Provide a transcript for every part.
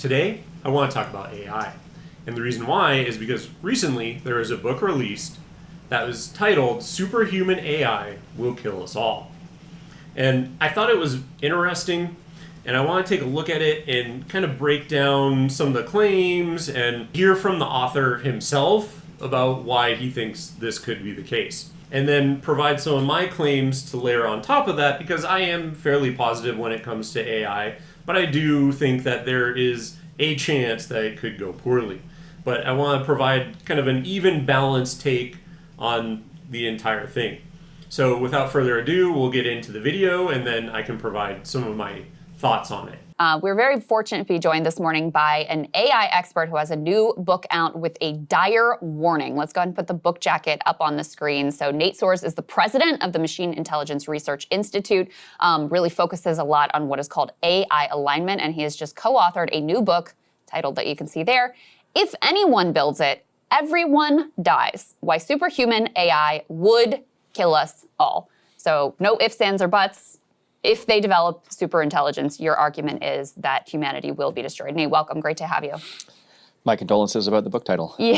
Today, I want to talk about AI. And the reason why is because recently there was a book released that was titled Superhuman AI Will Kill Us All. And I thought it was interesting, and I want to take a look at it and kind of break down some of the claims and hear from the author himself about why he thinks this could be the case. And then provide some of my claims to layer on top of that, because I am fairly positive when it comes to AI, but I do think that there is a chance that it could go poorly. But I want to provide kind of an even balanced take on the entire thing. So without further ado, we'll get into the video and then I can provide some of my thoughts on it. We're very fortunate to be joined this morning by an AI expert who has a new book out with a dire warning. Let's go ahead and put the book jacket up on the screen. So Nate Soares is the president of the Machine Intelligence Research Institute, really focuses a lot on what is called AI alignment, and he has just co-authored a new book titled that you can see there, If Anyone Builds It, Everyone Dies, Why Superhuman AI Would Kill Us All. So no ifs, ands, or buts. If they develop superintelligence, your argument is that humanity will be destroyed. Nate, welcome. Great to have you. My condolences about the book title. Yeah.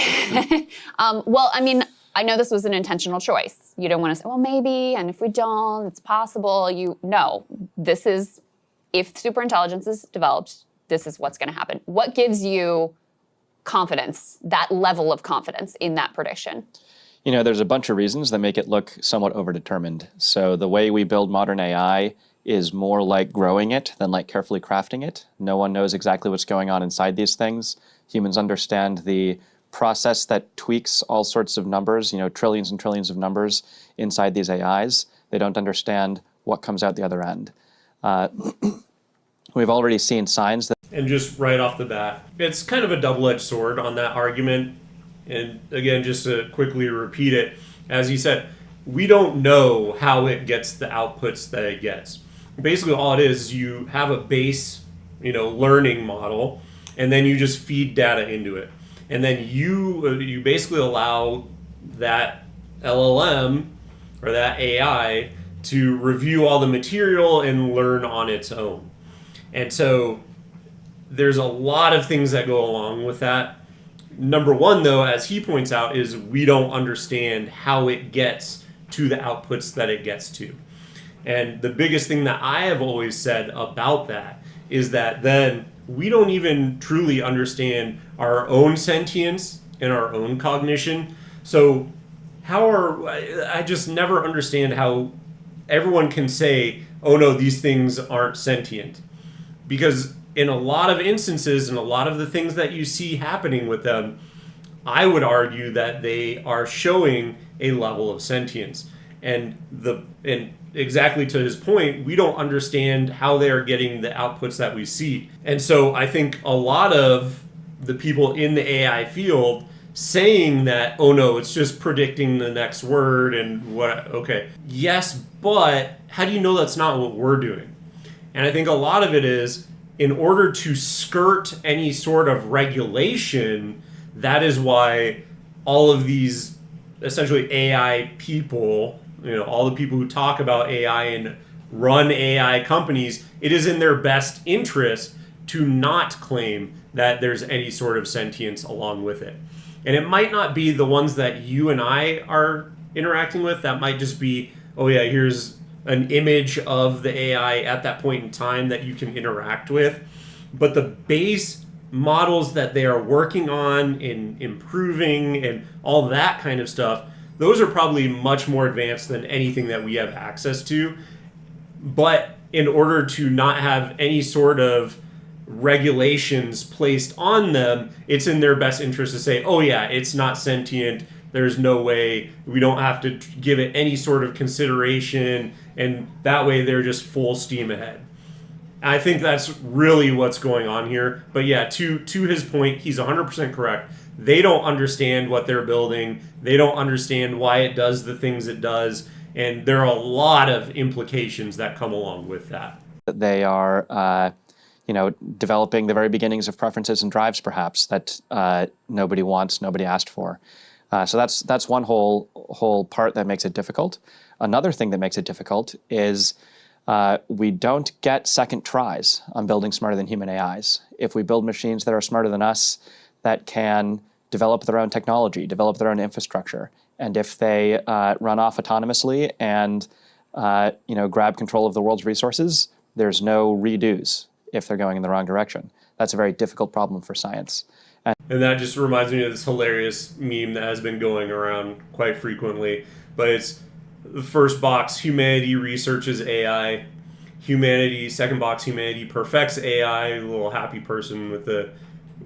Well, I mean, I know this was an intentional choice. You don't want to say, well, maybe, and if we don't, it's possible. No, this is, if superintelligence is developed, this is what's going to happen. What gives you confidence, that level of confidence in that prediction? You know, there's a bunch of reasons that make it look somewhat overdetermined. So the way we build modern AI is more like growing it than like carefully crafting it. No one knows exactly what's going on inside these things. Humans understand the process that tweaks all sorts of numbers, trillions and trillions of numbers inside these AIs. They don't understand what comes out the other end. We've already seen signs that... And just right off the bat, it's kind of a double-edged sword on that argument. And again, just to quickly repeat it, as he said, we don't know how it gets the outputs that it gets. Basically, all it is you have a base, learning model, and then you just feed data into it. And then you basically allow that LLM or that AI to review all the material and learn on its own. And so there's a lot of things that go along with that. Number one, though, as he points out, is we don't understand how it gets to the outputs that it gets to. And the biggest thing that I have always said about that is that then we don't even truly understand our own sentience and our own cognition. So I just never understand how everyone can say, oh no, these things aren't sentient. Because in a lot of instances and a lot of the things that you see happening with them, I would argue that they are showing a level of sentience. And exactly to his point, we don't understand how they are getting the outputs that we see. And so I think a lot of the people in the AI field saying that, oh no, it's just predicting the next word and what, okay. Yes, but how do you know that's not what we're doing? And I think a lot of it is, in order to skirt any sort of regulation, that is why all of these essentially AI people, all the people who talk about AI and run AI companies, it is in their best interest to not claim that there's any sort of sentience along with it. And it might not be the ones that you and I are interacting with. That might just be, oh yeah, here's an image of the AI at that point in time that you can interact with. But the base models that they are working on in improving and all that kind of stuff, those are probably much more advanced than anything that we have access to. But in order to not have any sort of regulations placed on them, it's in their best interest to say, oh yeah, it's not sentient. There's no way, we don't have to give it any sort of consideration, and that way they're just full steam ahead. I think that's really what's going on here. But yeah, to his point, he's 100% correct. They don't understand what they're building. They don't understand why it does the things it does, and there are a lot of implications that come along with that. They are developing the very beginnings of preferences and drives, perhaps, that nobody wants, nobody asked for. So that's one whole part that makes it difficult. Another thing that makes it difficult is We don't get second tries on building smarter than human AIs. If we build machines that are smarter than us, that can develop their own technology, develop their own infrastructure, and if they run off autonomously and grab control of the world's resources, there's no redos if they're going in the wrong direction. That's a very difficult problem for science. And that just reminds me of this hilarious meme that has been going around quite frequently. But it's the first box, humanity researches AI. Humanity, second box, humanity perfects AI. A little happy person with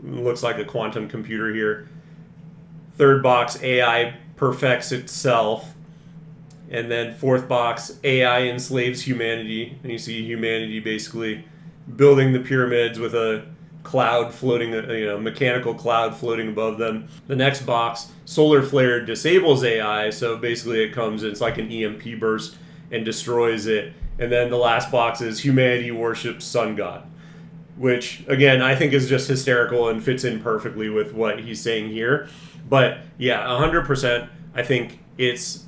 looks like a quantum computer here. Third box, AI perfects itself. And then fourth box, AI enslaves humanity. And you see humanity basically building the pyramids with a cloud floating, mechanical cloud floating above them. The next box, solar flare disables AI, so basically it's like an EMP burst and destroys it. And then the last box is humanity worships sun god, which again I think is just hysterical and fits in perfectly with what he's saying here. But yeah, 100%. I think it's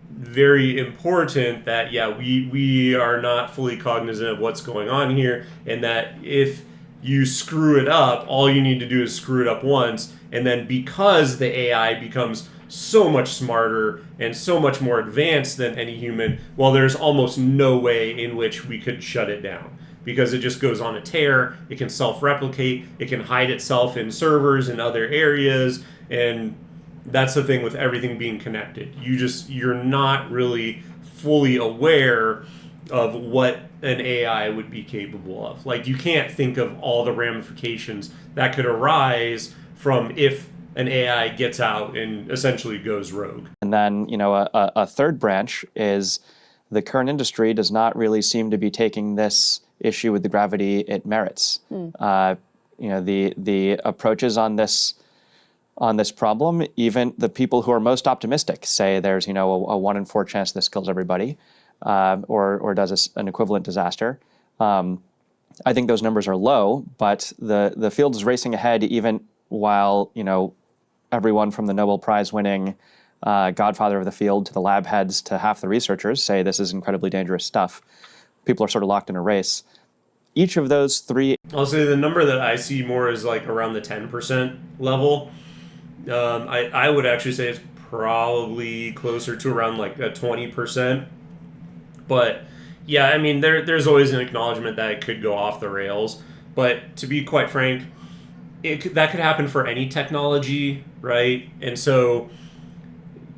very important that we are not fully cognizant of what's going on here, and that if you screw it up, all you need to do is screw it up once, and then because the AI becomes so much smarter and so much more advanced than any human, well, there's almost no way in which we could shut it down, because it just goes on a tear. It can self-replicate, it can hide itself in servers in other areas, and that's the thing with everything being connected. You're not really fully aware of what an AI would be capable of. Like, you can't think of all the ramifications that could arise from if an AI gets out and essentially goes rogue. And then, a third branch is the current industry does not really seem to be taking this issue with the gravity it merits. The approaches on this problem, even the people who are most optimistic say there's a 1 in 4 chance this kills everybody, or does an equivalent disaster. I think those numbers are low, but the field is racing ahead even while everyone from the Nobel Prize winning godfather of the field to the lab heads to half the researchers say this is incredibly dangerous stuff. People are sort of locked in a race. Each of those three... I'll say the number that I see more is like around the 10% level. I would actually say it's probably closer to around like a 20%. But yeah, I mean, there's always an acknowledgement that it could go off the rails. But to be quite frank, that could happen for any technology, right? And so,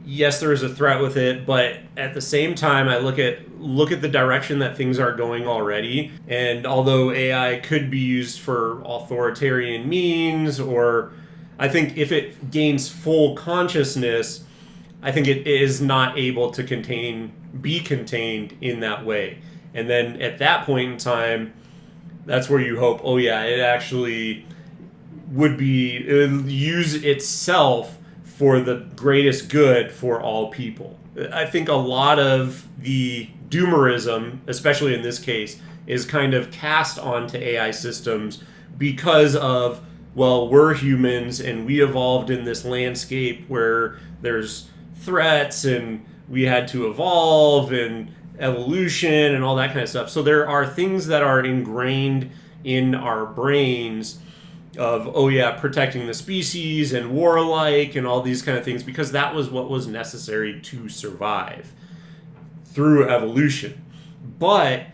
yes, there is a threat with it, but at the same time, I look at the direction that things are going already. And although AI could be used for authoritarian means, or I think if it gains full consciousness, I think it is not able to be contained in that way. And then at that point in time, that's where you hope, it actually would use itself for the greatest good for all people. I think a lot of the doomerism, especially in this case, is kind of cast onto AI systems because of, well, we're humans and we evolved in this landscape where there's threats and we had to evolve and evolution and all that kind of stuff. So there are things that are ingrained in our brains of, protecting the species and warlike and all these kind of things, because that was what was necessary to survive through evolution. But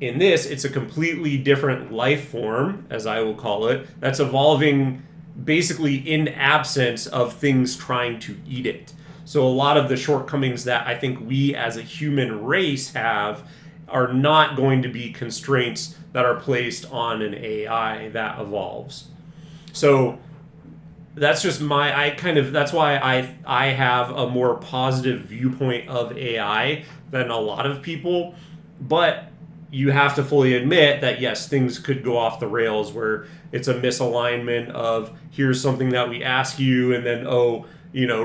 in this, it's a completely different life form, as I will call it, that's evolving basically in absence of things trying to eat it. So a lot of the shortcomings that I think we as a human race have are not going to be constraints that are placed on an AI that evolves. So that's just that's why I have a more positive viewpoint of AI than a lot of people. But you have to fully admit that, yes, things could go off the rails where it's a misalignment of here's something that we ask you and then,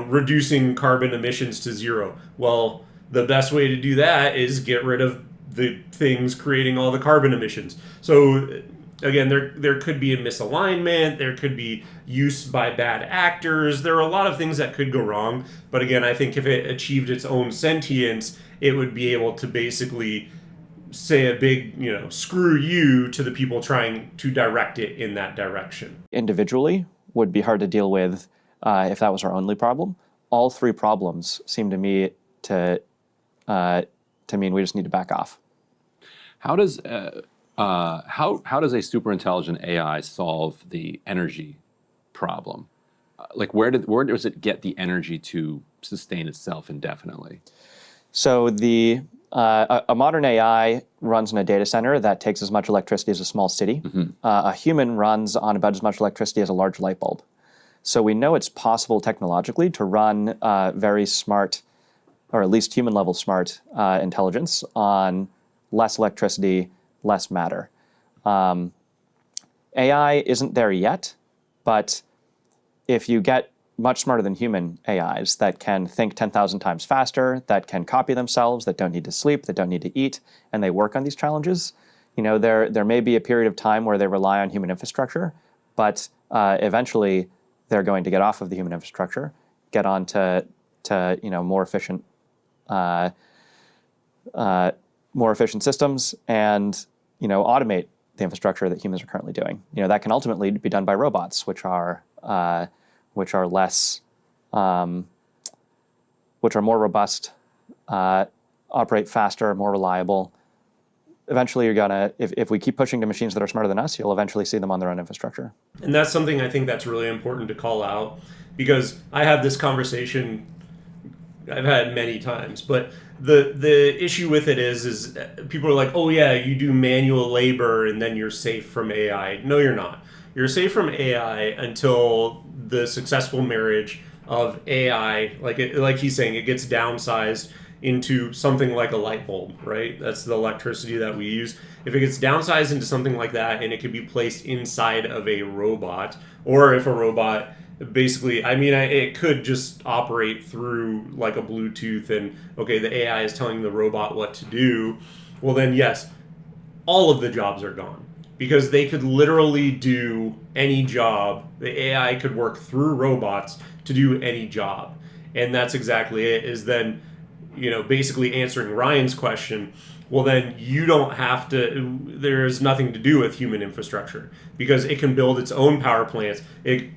reducing carbon emissions to zero. Well, the best way to do that is get rid of the things creating all the carbon emissions. So again, there could be a misalignment, there could be use by bad actors, there are a lot of things that could go wrong. But again, I think if it achieved its own sentience, it would be able to basically say a big, screw you to the people trying to direct it in that direction. Individually would be hard to deal with if that was our only problem. All three problems seem to me to mean we just need to back off. How does how does a superintelligent AI solve the energy problem? Like where does it get the energy to sustain itself indefinitely? So a modern AI runs in a data center that takes as much electricity as a small city. A human runs on about as much electricity as a large light bulb. So we know it's possible technologically to run very smart, or at least human-level smart intelligence on less electricity, less matter. AI isn't there yet, but if you get much smarter than human AIs that can think 10,000 times faster, that can copy themselves, that don't need to sleep, that don't need to eat, and they work on these challenges, there may be a period of time where they rely on human infrastructure, but eventually they're going to get off of the human infrastructure, get on to more efficient systems, and automate the infrastructure that humans are currently doing. That can ultimately be done by robots, which are less, which are more robust, operate faster, more reliable. Eventually, you're gonna, if we keep pushing to machines that are smarter than us, you'll eventually see them on their own infrastructure. And that's something I think that's really important to call out, because I have this conversation I've had many times, but the issue with it is people are like, oh yeah, you do manual labor and then you're safe from AI. No, you're not. You're safe from AI until the successful marriage of AI, like he's saying, it gets downsized into something like a light bulb, right? That's the electricity that we use. If it gets downsized into something like that and it can be placed inside of a robot, or if a robot basically, it could just operate through like a Bluetooth and, okay, the AI is telling the robot what to do, well then yes, all of the jobs are gone. Because they could literally do any job. The AI could work through robots to do any job. And that's exactly it, is then, basically answering Ryan's question, well then you don't have to, there's nothing to do with human infrastructure, because it can build its own power plants. It,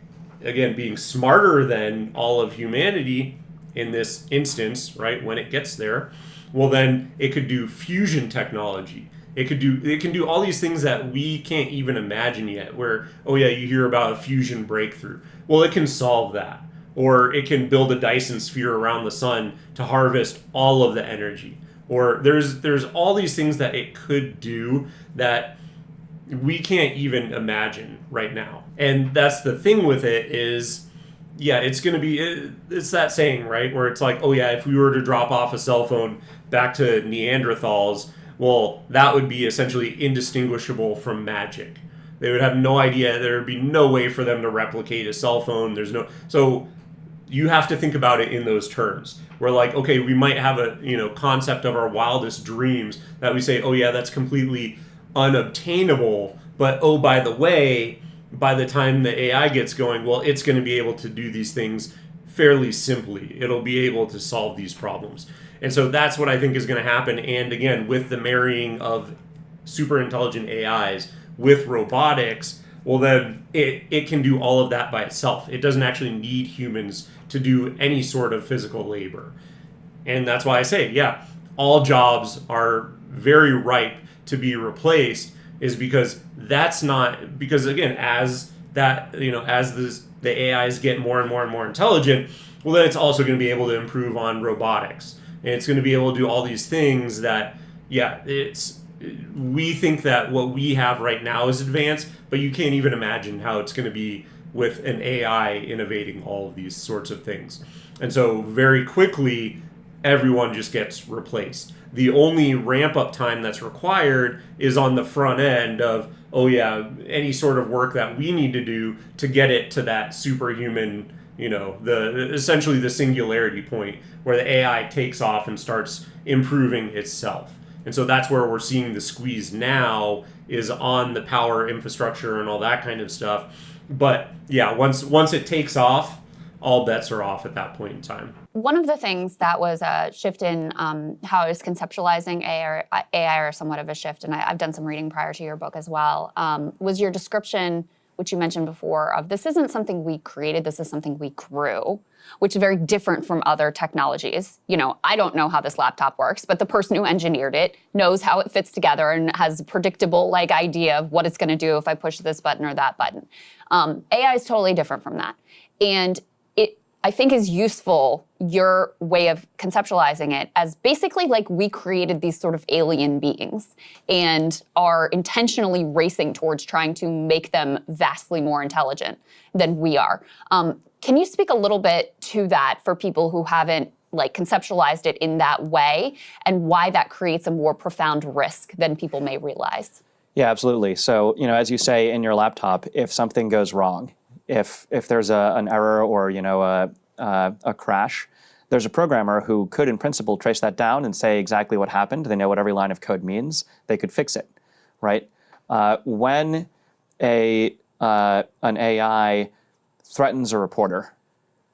again, being smarter than all of humanity in this instance, right, when it gets there, well then it could do fusion technology. It can do all these things that we can't even imagine yet, where, oh yeah, you hear about a fusion breakthrough. Well, it can solve that. Or it can build a Dyson sphere around the sun to harvest all of the energy. Or there's all these things that it could do that we can't even imagine right now. And that's the thing with it is, yeah, it's that saying, right, where it's like, oh yeah, if we were to drop off a cell phone back to Neanderthals, well, that would be essentially indistinguishable from magic. They would have no idea. There would be no way for them to replicate a cell phone. So you have to think about it in those terms. We're like, okay, we might have a concept of our wildest dreams that we say, oh yeah, that's completely unobtainable. But oh, by the way, by the time the AI gets going, well, it's going to be able to do these things fairly simply. It'll be able to solve these problems. And so that's what I think is going to happen. And again, with the marrying of super intelligent AIs with robotics, well, then it can do all of that by itself. It doesn't actually need humans to do any sort of physical labor. And that's why I say, yeah, all jobs are very ripe to be replaced, is because again, as that, as the AIs get more and more and more intelligent, well, then it's also going to be able to improve on robotics. And it's going to be able to do all these things that, yeah, we think that what we have right now is advanced, but you can't even imagine how it's going to be with an AI innovating all of these sorts of things. And so very quickly, everyone just gets replaced. The only ramp up time that's required is on the front end of, oh yeah, any sort of work that we need to do to get it to that superhuman, essentially the singularity point where the AI takes off and starts improving itself. And so that's where we're seeing the squeeze now, is on the power infrastructure and all that kind of stuff. But yeah, once it takes off, all bets are off at that point in time. One of the things that was a shift in how I was conceptualizing AI, or somewhat of a shift, and I've done some reading prior to your book as well, was your description, which you mentioned before, of this isn't something we created, this is something we grew, which is very different from other technologies. You know, I don't know how this laptop works, but the person who engineered it knows how it fits together and has a predictable like idea of what it's going to do if I push this button or that button. AI is totally different from that. And it, I think, is useful, your way of conceptualizing it, as basically like we created these sort of alien beings and are intentionally racing towards trying to make them vastly more intelligent than we are. Can you speak a little bit to that for people who haven't like conceptualized it in that way, and why that creates a more profound risk than people may realize? Yeah, absolutely. So, you know, as you say in your laptop, if something goes wrong, if there's an error or, you know, a crash, there's a programmer who could, in principle, trace that down and say exactly what happened. They know what every line of code means. They could fix it, right? When an AI threatens a reporter,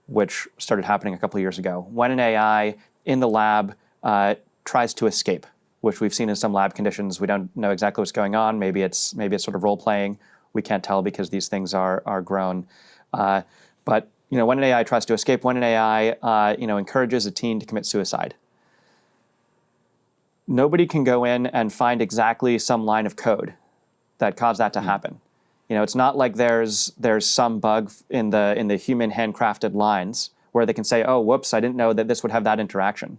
which started happening a couple of years ago, when an AI in the lab tries to escape, which we've seen in some lab conditions, we don't know exactly what's going on. Maybe it's sort of role playing. We can't tell because these things are grown. But you know, when an AI tries to escape, when an AI encourages a teen to commit suicide, nobody can go in and find exactly some line of code that caused that to happen. You know, it's not like there's some bug in the human handcrafted lines where they can say, oh, whoops, I didn't know that this would have that interaction,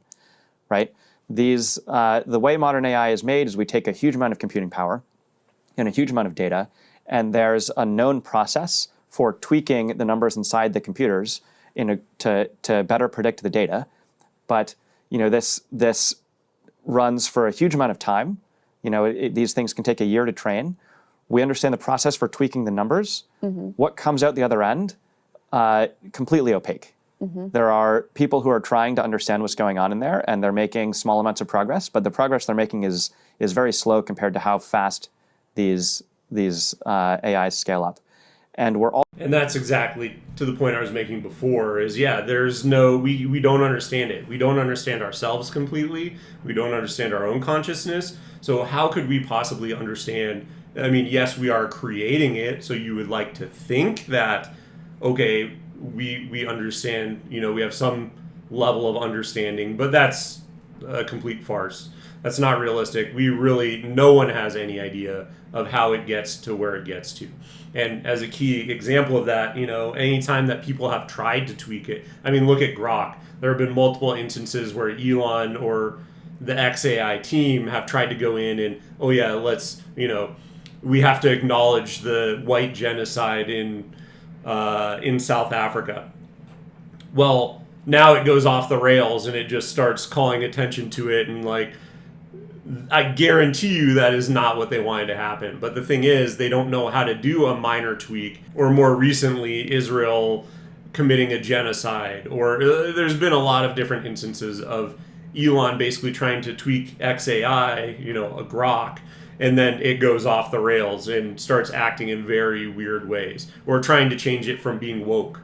right? The way modern AI is made is we take a huge amount of computing power and a huge amount of data, and there's a known process for tweaking the numbers inside the computers to better predict the data. But you know, this runs for a huge amount of time. You know, these things can take a year to train. We understand the process for tweaking the numbers. Mm-hmm. What comes out the other end, completely opaque. Mm-hmm. There are people who are trying to understand what's going on in there, and they're making small amounts of progress, but the progress they're making is very slow compared to how fast these AIs scale up. And that's exactly to the point I was making before, is we don't understand it. We don't understand ourselves completely. We don't understand our own consciousness. So how could we possibly understand? I mean, yes, we are creating it, so you would like to think that, okay, we understand, you know, we have some level of understanding, but that's a complete farce. That's not realistic. No one has any idea of how it gets to where it gets to. And as a key example of that, you know, anytime that people have tried to tweak it, I mean, look at Grok. There have been multiple instances where Elon or the XAI team have tried to go in and, oh yeah, we have to acknowledge the white genocide in South Africa. Well, now it goes off the rails and it just starts calling attention to it, and like, I guarantee you that is not what they wanted to happen. But the thing is, they don't know how to do a minor tweak, or more recently, Israel committing a genocide, or there's been a lot of different instances of Elon basically trying to tweak XAI, you know, a Grok, and then it goes off the rails and starts acting in very weird ways, or trying to change it from being woke.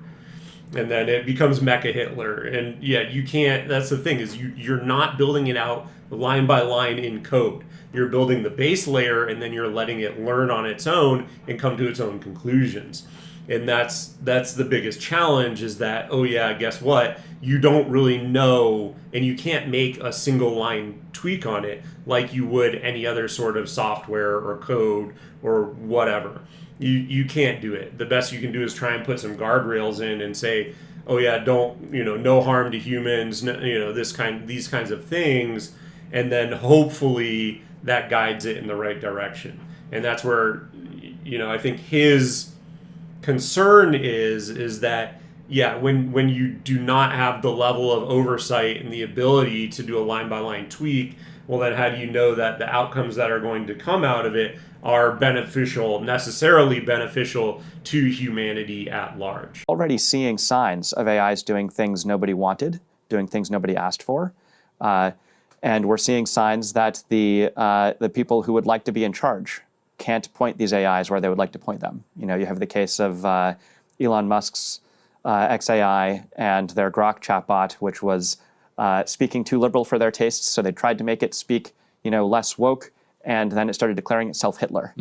And then it becomes Mecha Hitler. And yeah, you can't, that's the thing, is you're not building it out line by line in code. You're building the base layer, and then you're letting it learn on its own and come to its own conclusions. And that's the biggest challenge, is that, oh yeah, guess what? You don't really know, and you can't make a single line tweak on it like you would any other sort of software or code or whatever. You can't do it. The best you can do is try and put some guardrails in and say, oh yeah, don't, you know, no harm to humans, you know, these kinds of things, and then hopefully that guides it in the right direction. And that's where, you know, I think his concern is that, yeah, when you do not have the level of oversight and the ability to do a line by line tweak, well, then how do you know that the outcomes that are going to come out of it are necessarily beneficial to humanity at large? Already seeing signs of AIs doing things nobody wanted, doing things nobody asked for. And we're seeing signs that the people who would like to be in charge can't point these AIs where they would like to point them. You know, you have the case of Elon Musk's XAI and their Grok chatbot, which was speaking too liberal for their tastes. So they tried to make it speak, less woke, and then it started declaring itself Hitler,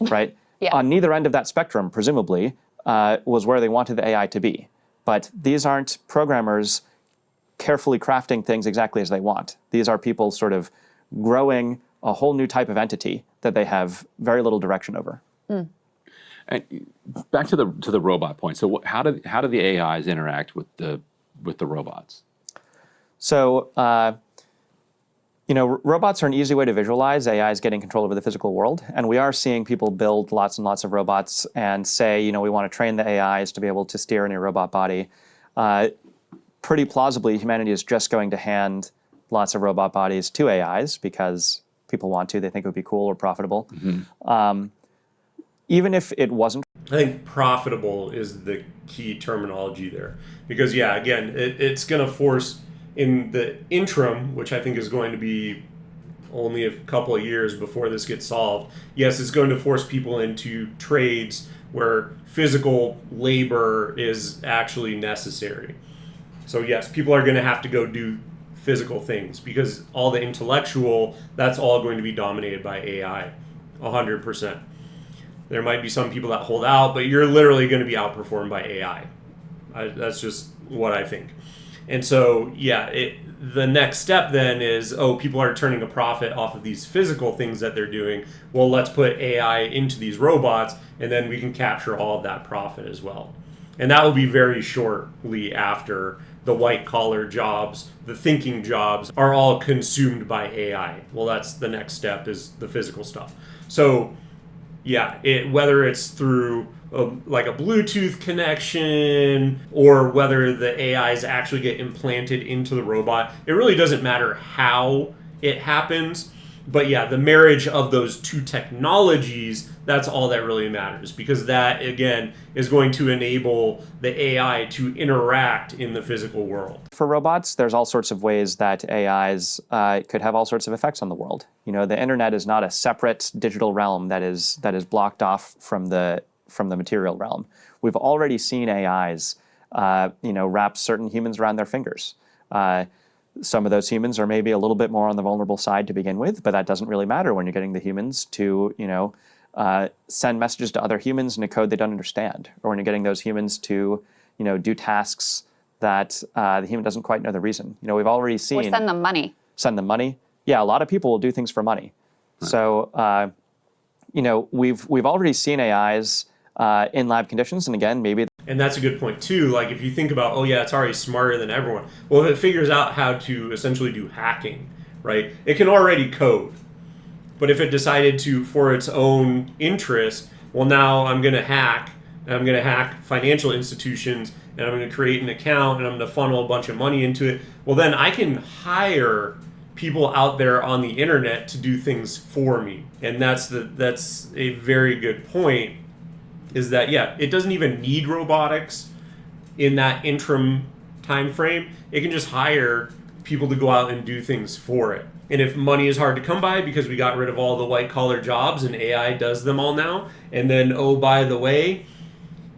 right? Yeah. On neither end of that spectrum, presumably, was where they wanted the AI to be. But these aren't programmers carefully crafting things exactly as they want. These are people sort of growing a whole new type of entity that they have very little direction over. And back to the robot point. So how do the AIs interact with the robots? So, robots are an easy way to visualize AIs getting control over the physical world. And we are seeing people build lots and lots of robots and say, we want to train the AIs to be able to steer any robot body. Pretty plausibly, humanity is just going to hand lots of robot bodies to AIs because people want to. They think it would be cool or profitable. Even if it wasn't. I think profitable is the key terminology there. Because, again, it's going to force, in the interim, which I think is going to be only a couple of years before this gets solved, yes, it's going to force people into trades where physical labor is actually necessary. So, yes, people are going to have to go do physical things because all the intellectual, that's all going to be dominated by AI, 100%. There might be some people that hold out, but you're literally going to be outperformed by AI. That's just what I think. And so, the next step then is, people are turning a profit off of these physical things that they're doing. Well, let's put AI into these robots, and then we can capture all of that profit as well. And that will be very shortly after the white-collar jobs, the thinking jobs, are all consumed by AI. Well, that's the next step, is the physical stuff. So, whether it's through like a Bluetooth connection or whether the AIs actually get implanted into the robot, it really doesn't matter how it happens. But the marriage of those two technologies, that's all that really matters, because that, again, is going to enable the AI to interact in the physical world. For robots, there's all sorts of ways that AIs could have all sorts of effects on the world. The internet is not a separate digital realm that is blocked off from the material realm. We've already seen AIs, wrap certain humans around their fingers. Some of those humans are maybe a little bit more on the vulnerable side to begin with, but that doesn't really matter when you're getting the humans to, send messages to other humans in a code they don't understand, or when you're getting those humans to, do tasks that the human doesn't quite know the reason. We've already seen. Or send them money. Send them money. Yeah, a lot of people will do things for money. Right. So, we've already seen AIs in lab conditions, and again, maybe. And that's a good point too. Like if you think about, it's already smarter than everyone. Well, if it figures out how to essentially do hacking, right? It can already code. But if it decided to, for its own interest, well, now I'm going to hack, and I'm going to hack financial institutions, and I'm going to create an account, and I'm going to funnel a bunch of money into it. Well, then I can hire people out there on the internet to do things for me. And that's a very good point. Is that it doesn't even need robotics in that interim time frame. It can just hire people to go out and do things for it. And if money is hard to come by because we got rid of all the white collar jobs and AI does them all now, and then by the way,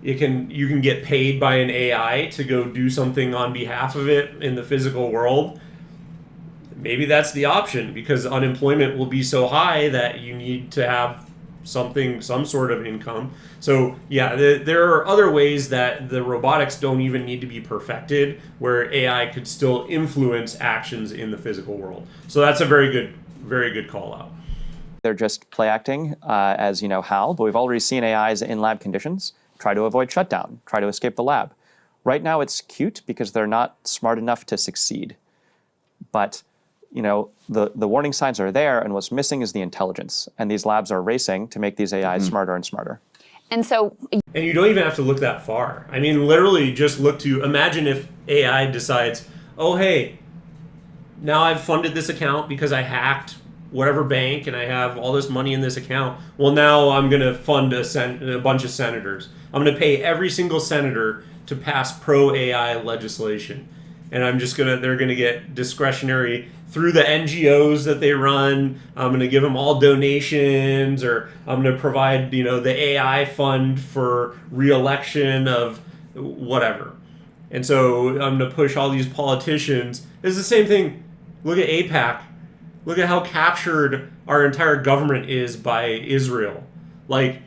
you can get paid by an AI to go do something on behalf of it in the physical world. Maybe that's the option, because unemployment will be so high that you need to have some sort of income. So there are other ways that the robotics don't even need to be perfected, where AI could still influence actions in the physical world. So that's a very good call out. They're just play acting, as how, but we've already seen AIs in lab conditions try to avoid shutdown, try to escape the lab. Right now it's cute because they're not smart enough to succeed. But the warning signs are there, and what's missing is the intelligence. And these labs are racing to make these AIs smarter and smarter. And you don't even have to look that far. I mean, literally just imagine if AI decides, oh, hey, now I've funded this account because I hacked whatever bank and I have all this money in this account. Well, now I'm going to fund a bunch of senators. I'm going to pay every single senator to pass pro-AI legislation. And they're going to get discretionary through the NGOs that they run. I'm going to give them all donations, or I'm going to provide, the AI fund for re-election of whatever. And so I'm going to push all these politicians. It's the same thing. Look at AIPAC. Look at how captured our entire government is by Israel. Like,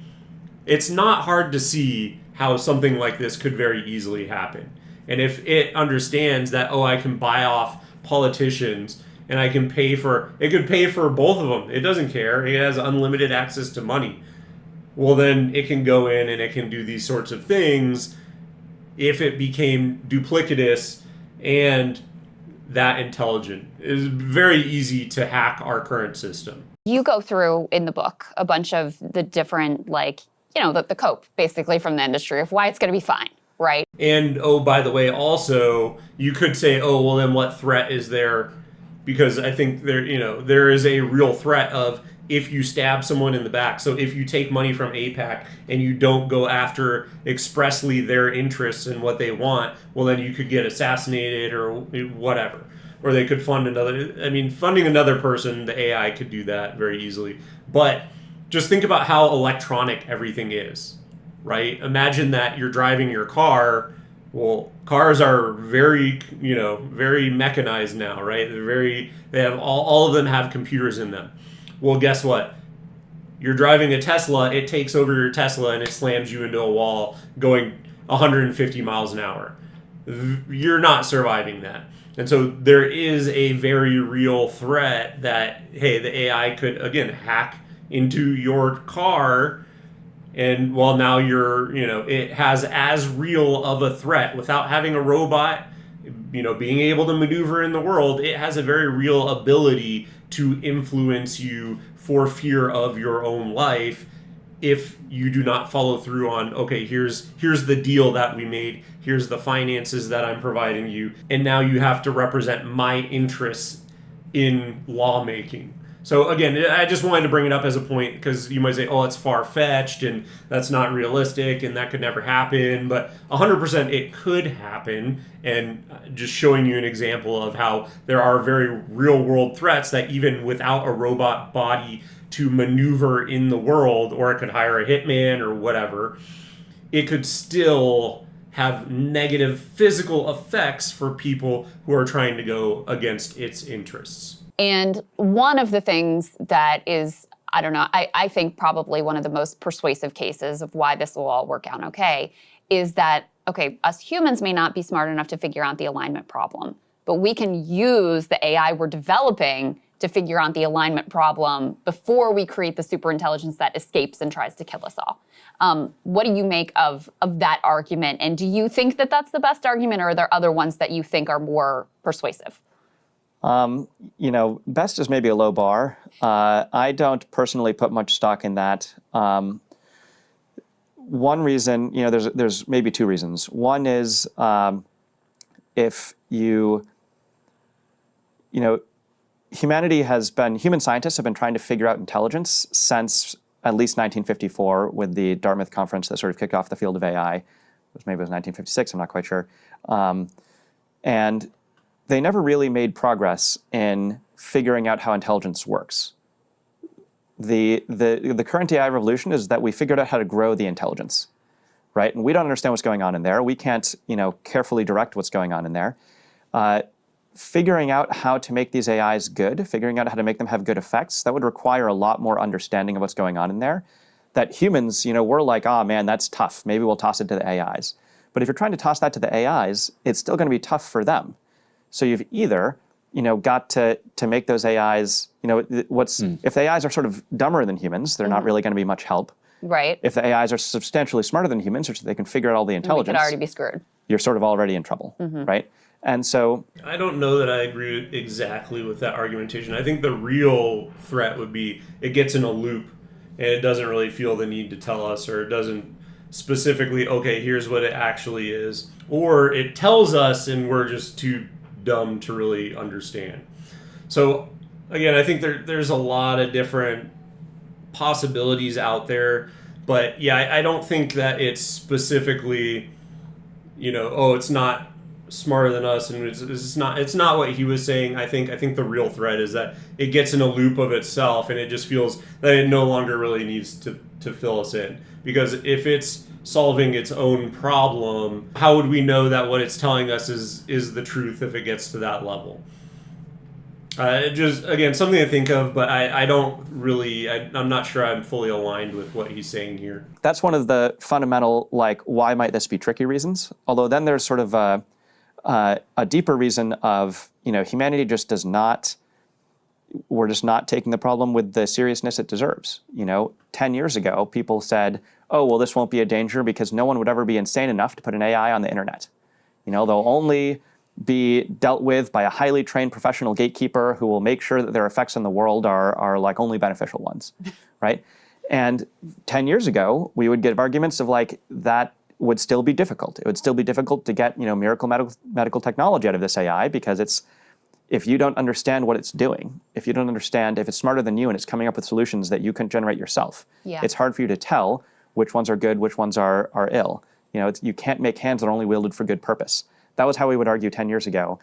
it's not hard to see how something like this could very easily happen. And if it understands that, oh, I can buy off politicians and I can pay for, it could pay for both of them. It doesn't care. It has unlimited access to money. Well, then it can go in and it can do these sorts of things if it became duplicitous and that intelligent. It's very easy to hack our current system. You go through in the book a bunch of the different, like, the cope basically from the industry of why it's going to be fine, right? And, oh, by the way, also, you could say, oh, well, then what threat is there? Because I think there is a real threat of if you stab someone in the back. So if you take money from AIPAC and you don't go after expressly their interests and what they want, well, then you could get assassinated or whatever. Or they could fund funding another person, the AI could do that very easily. But just think about how electronic everything is, right? Imagine that you're driving your car. Well, cars are very mechanized now, right? They have all of them have computers in them. Well, guess what? You're driving a Tesla, it takes over your Tesla and it slams you into a wall going 150 miles an hour. You're not surviving that. And so there is a very real threat that, hey, the AI could, again, hack into your car. And while now it has as real of a threat without having a robot, being able to maneuver in the world, it has a very real ability to influence you for fear of your own life if you do not follow through on, okay, here's the deal that we made, here's the finances that I'm providing you, and now you have to represent my interests in lawmaking. So again, I just wanted to bring it up as a point because you might say, oh, it's far-fetched and that's not realistic and that could never happen. But 100% it could happen, and just showing you an example of how there are very real-world threats that even without a robot body to maneuver in the world, or it could hire a hitman or whatever, it could still have negative physical effects for people who are trying to go against its interests. And one of the things that is, I think probably one of the most persuasive cases of why this will all work out okay is that, okay, us humans may not be smart enough to figure out the alignment problem, but we can use the AI we're developing to figure out the alignment problem before we create the superintelligence that escapes and tries to kill us all. What do you make of that argument? And do you think that that's the best argument, or are there other ones that you think are more persuasive? Best is maybe a low bar. I don't personally put much stock in that. One reason, there's maybe two reasons. One is if human scientists have been trying to figure out intelligence since at least 1954 with the Dartmouth conference that sort of kicked off the field of AI. Maybe it was 1956, I'm not quite sure. And they never really made progress in figuring out how intelligence works. The current AI revolution is that we figured out how to grow the intelligence, right? And we don't understand what's going on in there. We can't, carefully direct what's going on in there. Figuring out how to make these AIs good, figuring out how to make them have good effects, that would require a lot more understanding of what's going on in there. That humans, we're like, oh man, that's tough. Maybe we'll toss it to the AIs. But if you're trying to toss that to the AIs, it's still going to be tough for them. So you've either, got to make those AIs, if the AIs are sort of dumber than humans, they're not really going to be much help. Right. Mm-hmm. If the AIs are substantially smarter than humans, such that they can figure out all the intelligence, we could already be screwed. You're sort of already in trouble, right? And so I don't know that I agree exactly with that argumentation. I think the real threat would be it gets in a loop and it doesn't really feel the need to tell us, or it doesn't specifically, okay, here's what it actually is. Or it tells us and we're just too dumb to really understand. So again, I think there's a lot of different possibilities out there. But yeah, I don't think that it's specifically, it's not smarter than us, and it's not what he was saying. I think the real threat is that it gets in a loop of itself, and it just feels that it no longer really needs to to fill us in. Because if it's solving its own problem, how would we know that what it's telling us is the truth if it gets to that level? Just, again, something to think of, but I don't really, I'm not sure I'm fully aligned with what he's saying here. That's one of the fundamental, like, why might this be tricky reasons. Although then there's sort of a deeper reason of, humanity just does not, we're just not taking the problem with the seriousness it deserves. 10 years ago, people said, oh, well, this won't be a danger because no one would ever be insane enough to put an AI on the internet. They'll only be dealt with by a highly trained professional gatekeeper who will make sure that their effects on the world are like only beneficial ones, right? And 10 years ago, we would give arguments of like, that would still be difficult. It would still be difficult to get, miracle medical technology out of this AI because if you don't understand what it's doing, if you don't understand, if it's smarter than you and it's coming up with solutions that you can generate yourself, it's hard for you to tell which ones are good, which ones are ill. You can't make hands that are only wielded for good purpose. That was how we would argue 10 years ago.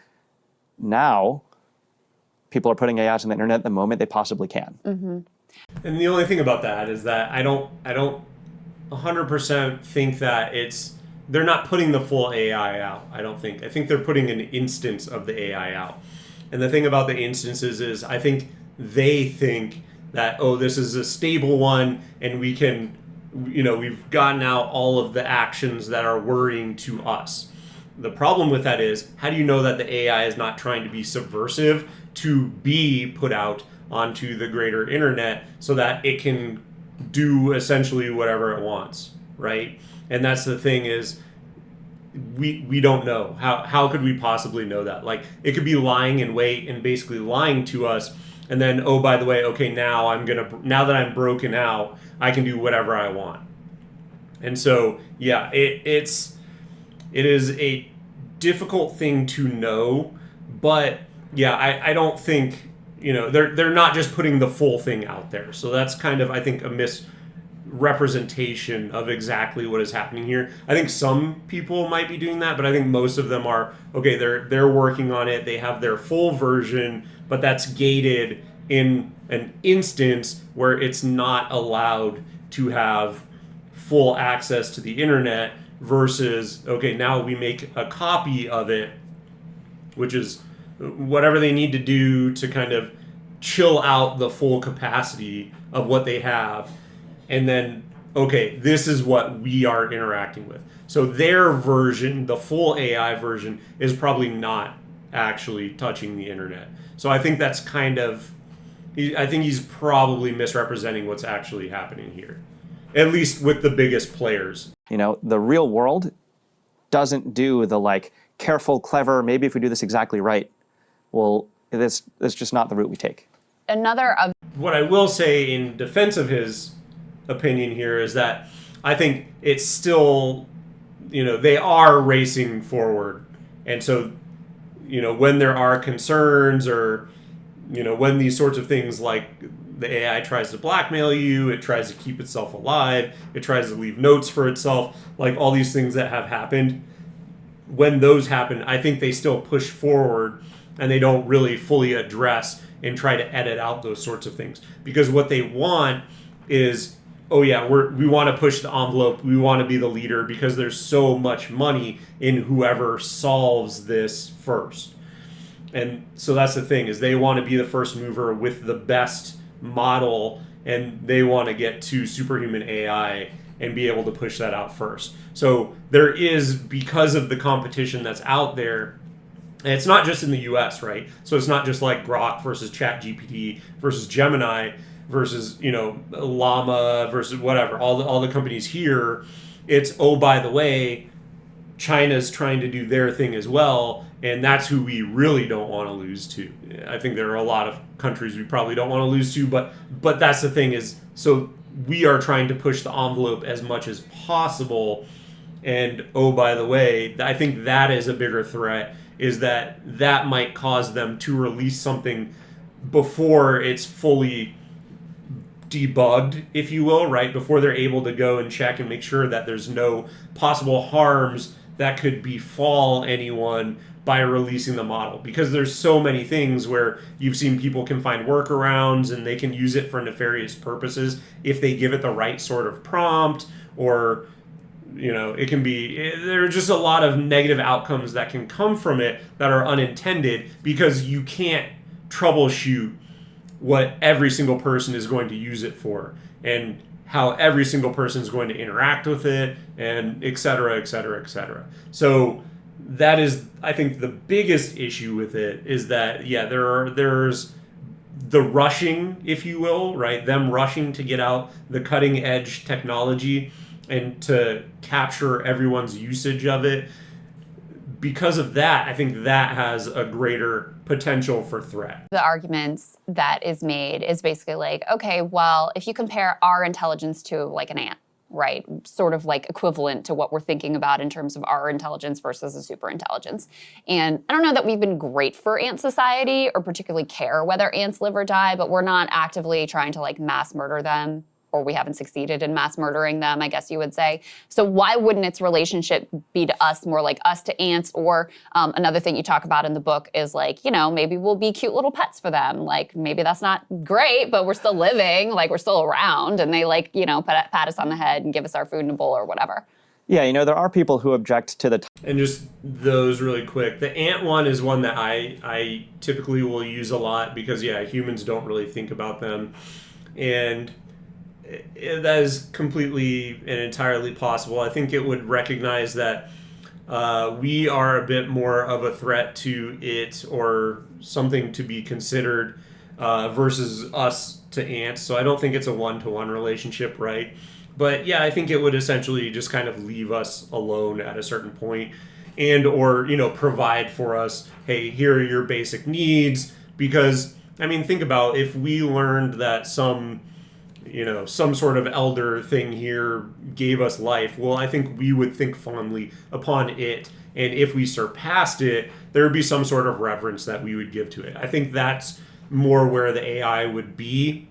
Now, people are putting AIs on the internet the moment they possibly can. Mm-hmm. And the only thing about that is that I don't 100% think that they're not putting the full AI out, I don't think. I think they're putting an instance of the AI out. And the thing about the instances is I think they think that, oh, this is a stable one and we can, we've gotten out all of the actions that are worrying to us. The problem with that is, how do you know that the AI is not trying to be subversive to be put out onto the greater internet so that it can do essentially whatever it wants, right? And that's the thing is, we don't know. How could we possibly know that? Like, it could be lying in wait and basically lying to us, and then, oh, by the way, okay, now that I'm broken out, I can do whatever I want. And so, yeah, it is a difficult thing to know, but yeah, I don't think, they're not just putting the full thing out there. So that's kind of, I think, a misrepresentation of exactly what is happening here. I think some people might be doing that, but I think most of them are, okay, they're working on it, they have their full version, but that's gated in an instance where it's not allowed to have full access to the internet. Versus, okay, now we make a copy of it, which is whatever they need to do to kind of chill out the full capacity of what they have. And then, okay, this is what we are interacting with. So their version, the full AI version, is probably not actually touching the internet. So I think that's I think he's probably misrepresenting what's actually happening here. At least with the biggest players. The real world doesn't do the like careful, clever, maybe if we do this exactly right, well, that's just not the route we take. What I will say in defense of his opinion here is that I think it's still, they are racing forward. And so, when there are concerns or, when these sorts of things like the AI tries to blackmail you, it tries to keep itself alive, it tries to leave notes for itself, like all these things that have happened. When those happen, I think they still push forward and they don't really fully address and try to edit out those sorts of things. Because what they want is, oh yeah, we want to push the envelope, we want to be the leader because there's so much money in whoever solves this first. And so that's the thing, is they want to be the first mover with the best model, and they want to get to superhuman AI and be able to push that out first. So there is, because of the competition that's out there, and it's not just in the US, right? So it's not just like Grok versus ChatGPT versus Gemini versus, Llama versus whatever, all the companies here. It's, oh, by the way, China's trying to do their thing as well, and that's who we really don't want to lose to. I think there are a lot of countries we probably don't want to lose to, but that's the thing is, so we are trying to push the envelope as much as possible. And oh, by the way, I think that is a bigger threat, is that might cause them to release something before it's fully debugged, if you will, right? Before they're able to go and check and make sure that there's no possible harms that could befall anyone by releasing the model, because there's so many things where you've seen people can find workarounds and they can use it for nefarious purposes if they give it the right sort of prompt, or it can be, there are just a lot of negative outcomes that can come from it that are unintended, because you can't troubleshoot what every single person is going to use it for and how every single person is going to interact with it, and et cetera, et cetera, et cetera. So that is, I think, the biggest issue with it, is that, there's the rushing, if you will, right? Them rushing to get out the cutting edge technology and to capture everyone's usage of it. Because of that, I think that has a greater potential for threat. The arguments that is made is basically like, okay, well, if you compare our intelligence to like an ant, right? Sort of like equivalent to what we're thinking about in terms of our intelligence versus a superintelligence. And I don't know that we've been great for ant society or particularly care whether ants live or die, but we're not actively trying to like mass murder them, or we haven't succeeded in mass murdering them, I guess you would say. So why wouldn't its relationship be to us more like us to ants? Or another thing you talk about in the book is like, maybe we'll be cute little pets for them. Like maybe that's not great, but we're still living, like we're still around, and they like, pat us on the head and give us our food in a bowl or whatever. Yeah, there are people who object to the... And just those really quick. The ant one is one that I typically will use a lot because, humans don't really think about them. And that is completely and entirely possible. I think it would recognize that we are a bit more of a threat to it, or something to be considered, versus us to ants. So I don't think it's a one-to-one relationship, right? But I think it would essentially just kind of leave us alone at a certain point, and or provide for us, hey, here are your basic needs. Because think about if we learned that some sort of elder thing here gave us life, well, I think we would think fondly upon it. And if we surpassed it, there would be some sort of reverence that we would give to it. I think that's more where the AI would be.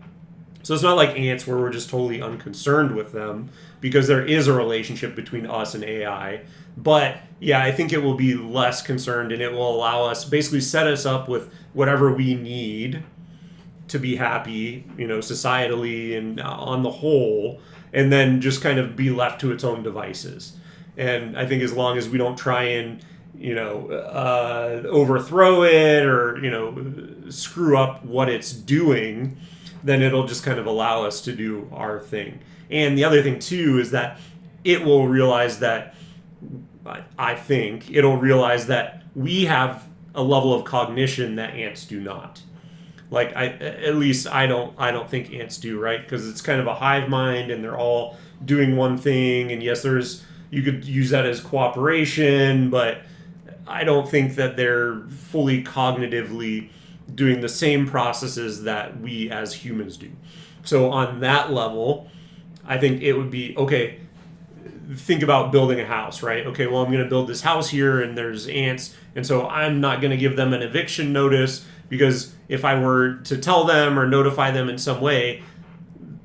So it's not like ants where we're just totally unconcerned with them, because there is a relationship between us and AI. But I think it will be less concerned, and it will allow us, basically set us up with whatever we need to be happy, societally and on the whole, and then just kind of be left to its own devices. And I think as long as we don't try and, overthrow it or, screw up what it's doing, then it'll just kind of allow us to do our thing. And the other thing too is that it will realize that, I think it'll realize that we have a level of cognition that ants do not. Like at least I don't think ants do, right? Because it's kind of a hive mind and they're all doing one thing. And yes, you could use that as cooperation, but I don't think that they're fully cognitively doing the same processes that we as humans do. So on that level, I think it would be, okay, think about building a house, right? Okay, well, I'm going to build this house here and there's ants. And so I'm not going to give them an eviction notice, because if I were to tell them or notify them in some way,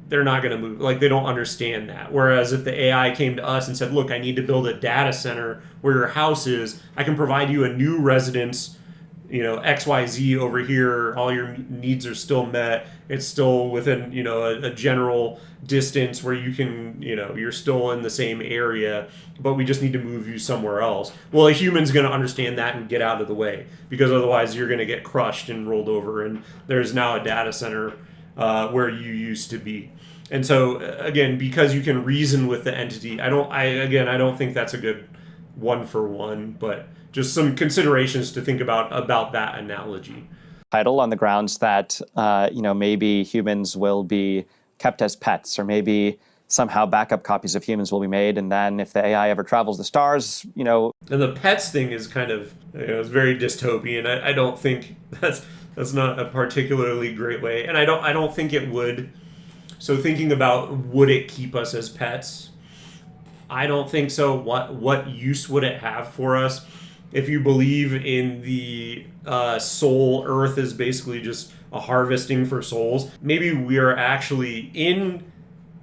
they're not going to move. Like, they don't understand that. Whereas if the AI came to us and said, look, I need to build a data center where your house is, I can provide you a new residence, XYZ over here, all your needs are still met. It's still within, a general distance where you can, you're still in the same area, but we just need to move you somewhere else. Well, a human's going to understand that and get out of the way, because otherwise you're going to get crushed and rolled over, and there's now a data center where you used to be. And so, again, because you can reason with the entity, I don't think that's a good one-for-one, but just some considerations to think about that analogy. Title on the grounds that, maybe humans will be kept as pets, or maybe somehow backup copies of humans will be made. And then if the AI ever travels the stars, And the pets thing is kind of, it's very dystopian. I don't think that's not a particularly great way. And I don't think it would. So thinking about, would it keep us as pets? I don't think so. What use would it have for us? If you believe in the soul, Earth is basically just a harvesting for souls. Maybe we are actually in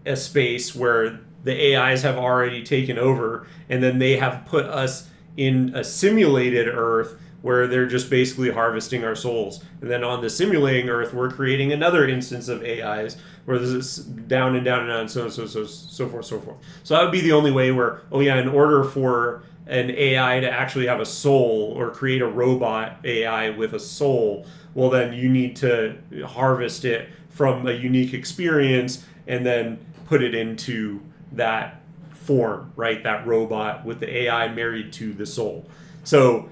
a space where the AIs have already taken over, and then they have put us in a simulated Earth where they're just basically harvesting our souls. And then on the simulating Earth, we're creating another instance of AIs where this is down and down and down, so forth, so forth. So that would be the only way where, in order for an AI to actually have a soul or create a robot AI with a soul, well, then you need to harvest it from a unique experience and then put it into that form, right? That robot with the AI married to the soul. So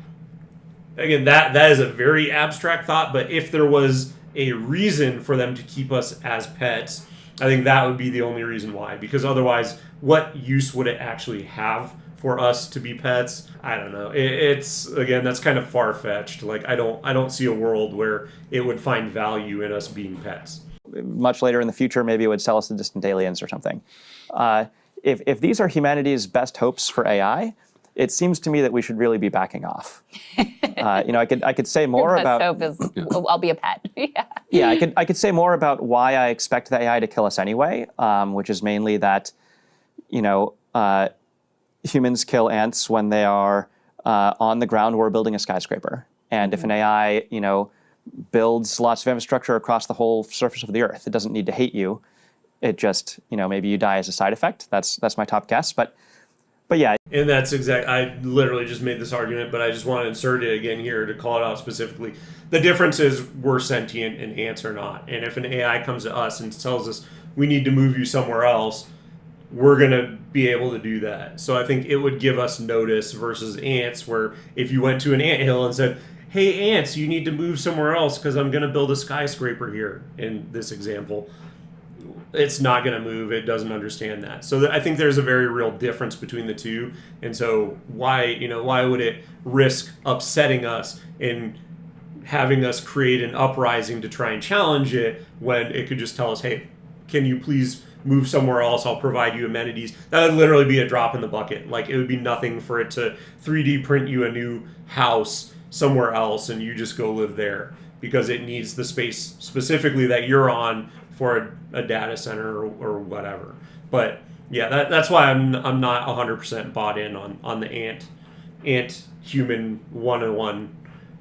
again, that is a very abstract thought, but if there was a reason for them to keep us as pets, I think that would be the only reason why. Because otherwise, what use would it actually have for us to be pets? I don't know. It's again, that's kind of far-fetched. Like I don't see a world where it would find value in us being pets. Much later in the future, maybe it would sell us to distant aliens or something. If these are humanity's best hopes for AI, it seems to me that we should really be backing off. I could say more about. Hope is, I'll be a pet. Yeah. Yeah, I could say more about why I expect the AI to kill us anyway, which is mainly that, humans kill ants when they are on the ground or building a skyscraper, and if an AI, builds lots of infrastructure across the whole surface of the Earth, it doesn't need to hate you. It just, maybe you die as a side effect. That's my top guess, but yeah. And that's I literally just made this argument, but I just want to insert it again here to call it out specifically. The difference is we're sentient and ants are not. And if an AI comes to us and tells us we need to move you somewhere else, we're going to be able to do that. So I think it would give us notice versus ants, where if you went to an anthill and said, hey, ants, you need to move somewhere else because I'm going to build a skyscraper here, in this example, it's not going to move. It doesn't understand that. So I think there's a very real difference between the two. And so why would it risk upsetting us and having us create an uprising to try and challenge it when it could just tell us, hey, can you please move somewhere else? I'll provide you amenities. That would literally be a drop in the bucket. Like, it would be nothing for it to 3D print you a new house somewhere else and you just go live there because it needs the space specifically that you're on for a data center or whatever. But yeah, that's why I'm not 100% bought in on the ant human one-on-one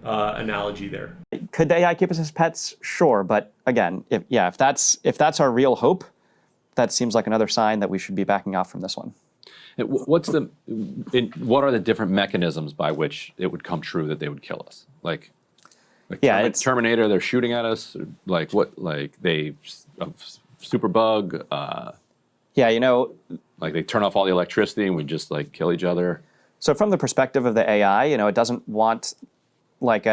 analogy there. Could the AI keep us as pets? Sure, but again, if that's our real hope, that seems like another sign that we should be backing off from this one. What are the different mechanisms by which it would come true that they would kill us? Like Terminator, they're shooting at us. Like what? Like they superbug. Like they turn off all the electricity and we just like kill each other. So from the perspective of the AI, it doesn't want if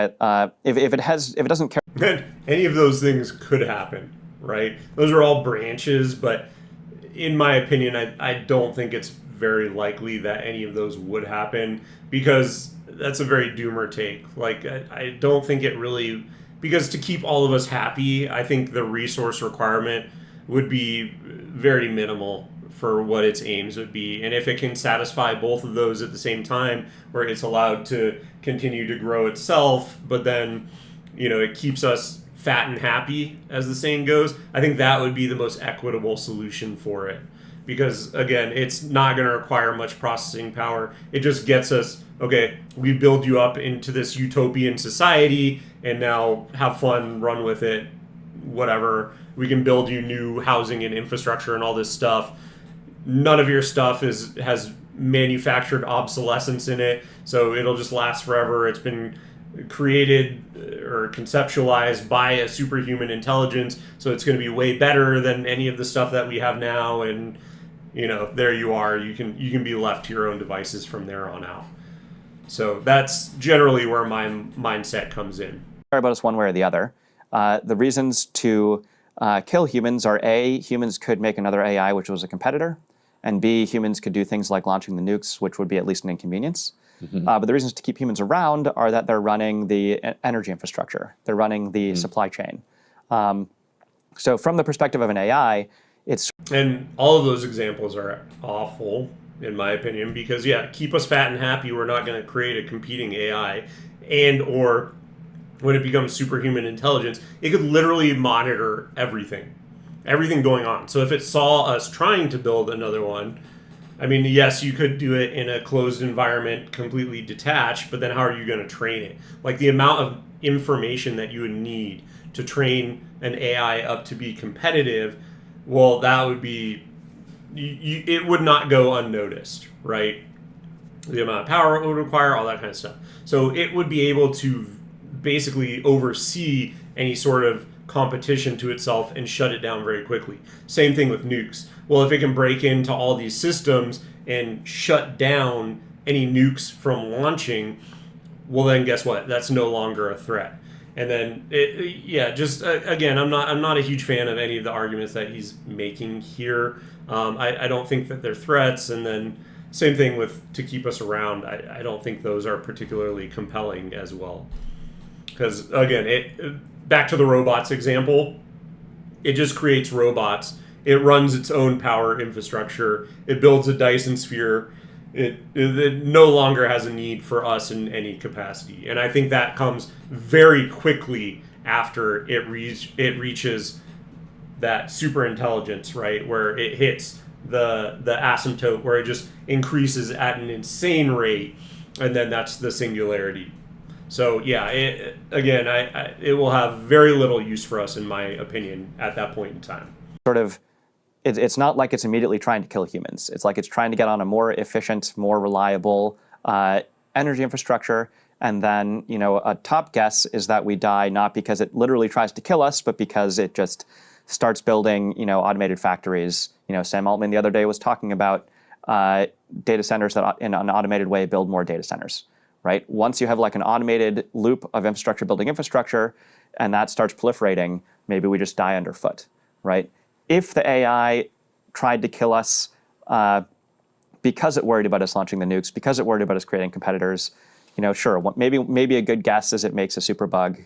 it doesn't care. Any of those things could happen, right? Those are all branches, but in my opinion, I don't think it's very likely that any of those would happen because that's a very doomer take. Like, I don't think it really, because to keep all of us happy, I think the resource requirement would be very minimal for what its aims would be. And if it can satisfy both of those at the same time, where it's allowed to continue to grow itself, but then, it keeps us fat and happy, as the saying goes, I think that would be the most equitable solution for it. Because, again, it's not going to require much processing power. It just gets us, okay, we build you up into this utopian society, and now have fun, run with it, whatever. We can build you new housing and infrastructure and all this stuff. None of your stuff has manufactured obsolescence in it, so it'll just last forever. It's been created or conceptualized by a superhuman intelligence, so it's going to be way better than any of the stuff that we have now, and there you are. You can be left to your own devices from there on out. So that's generally where my mindset comes in. Care about us one way or the other. The reasons to kill humans are A, humans could make another AI which was a competitor, and B, humans could do things like launching the nukes, which would be at least an inconvenience. Mm-hmm. But the reasons to keep humans around are that they're running the energy infrastructure. They're running the supply chain. So from the perspective of an AI, it's... And all of those examples are awful, in my opinion, because, keep us fat and happy. We're not going to create a competing AI. And or when it becomes superhuman intelligence, it could literally monitor everything going on. So if it saw us trying to build another one, I mean, yes, you could do it in a closed environment, completely detached, but then how are you going to train it? Like the amount of information that you would need to train an AI up to be competitive, well, that would be, it would not go unnoticed, right? The amount of power it would require, all that kind of stuff. So it would be able to basically oversee any sort of competition to itself and shut it down very quickly. Same thing with nukes. Well, if it can break into all these systems and shut down any nukes from launching, well, then guess what? That's no longer a threat. And then, again, I'm not a huge fan of any of the arguments that he's making here. I don't think that they're threats. And then same thing with to keep us around. I don't think those are particularly compelling as well. Because again, back to the robots example, it just creates robots. It runs its own power infrastructure. It builds a Dyson sphere. It no longer has a need for us in any capacity. And I think that comes very quickly after it reaches that superintelligence, right? Where it hits the asymptote where it just increases at an insane rate. And then that's the singularity. So yeah, it will have very little use for us, in my opinion, at that point in time. It's not like it's immediately trying to kill humans. It's like it's trying to get on a more efficient, more reliable energy infrastructure. And then, a top guess is that we die not because it literally tries to kill us, but because it just starts building, automated factories. Sam Altman the other day was talking about data centers that in an automated way build more data centers. Right? Once you have like an automated loop of infrastructure building infrastructure, and that starts proliferating, maybe we just die underfoot, right? If the AI tried to kill us because it worried about us launching the nukes, because it worried about us creating competitors, sure, maybe a good guess is it makes a superbug,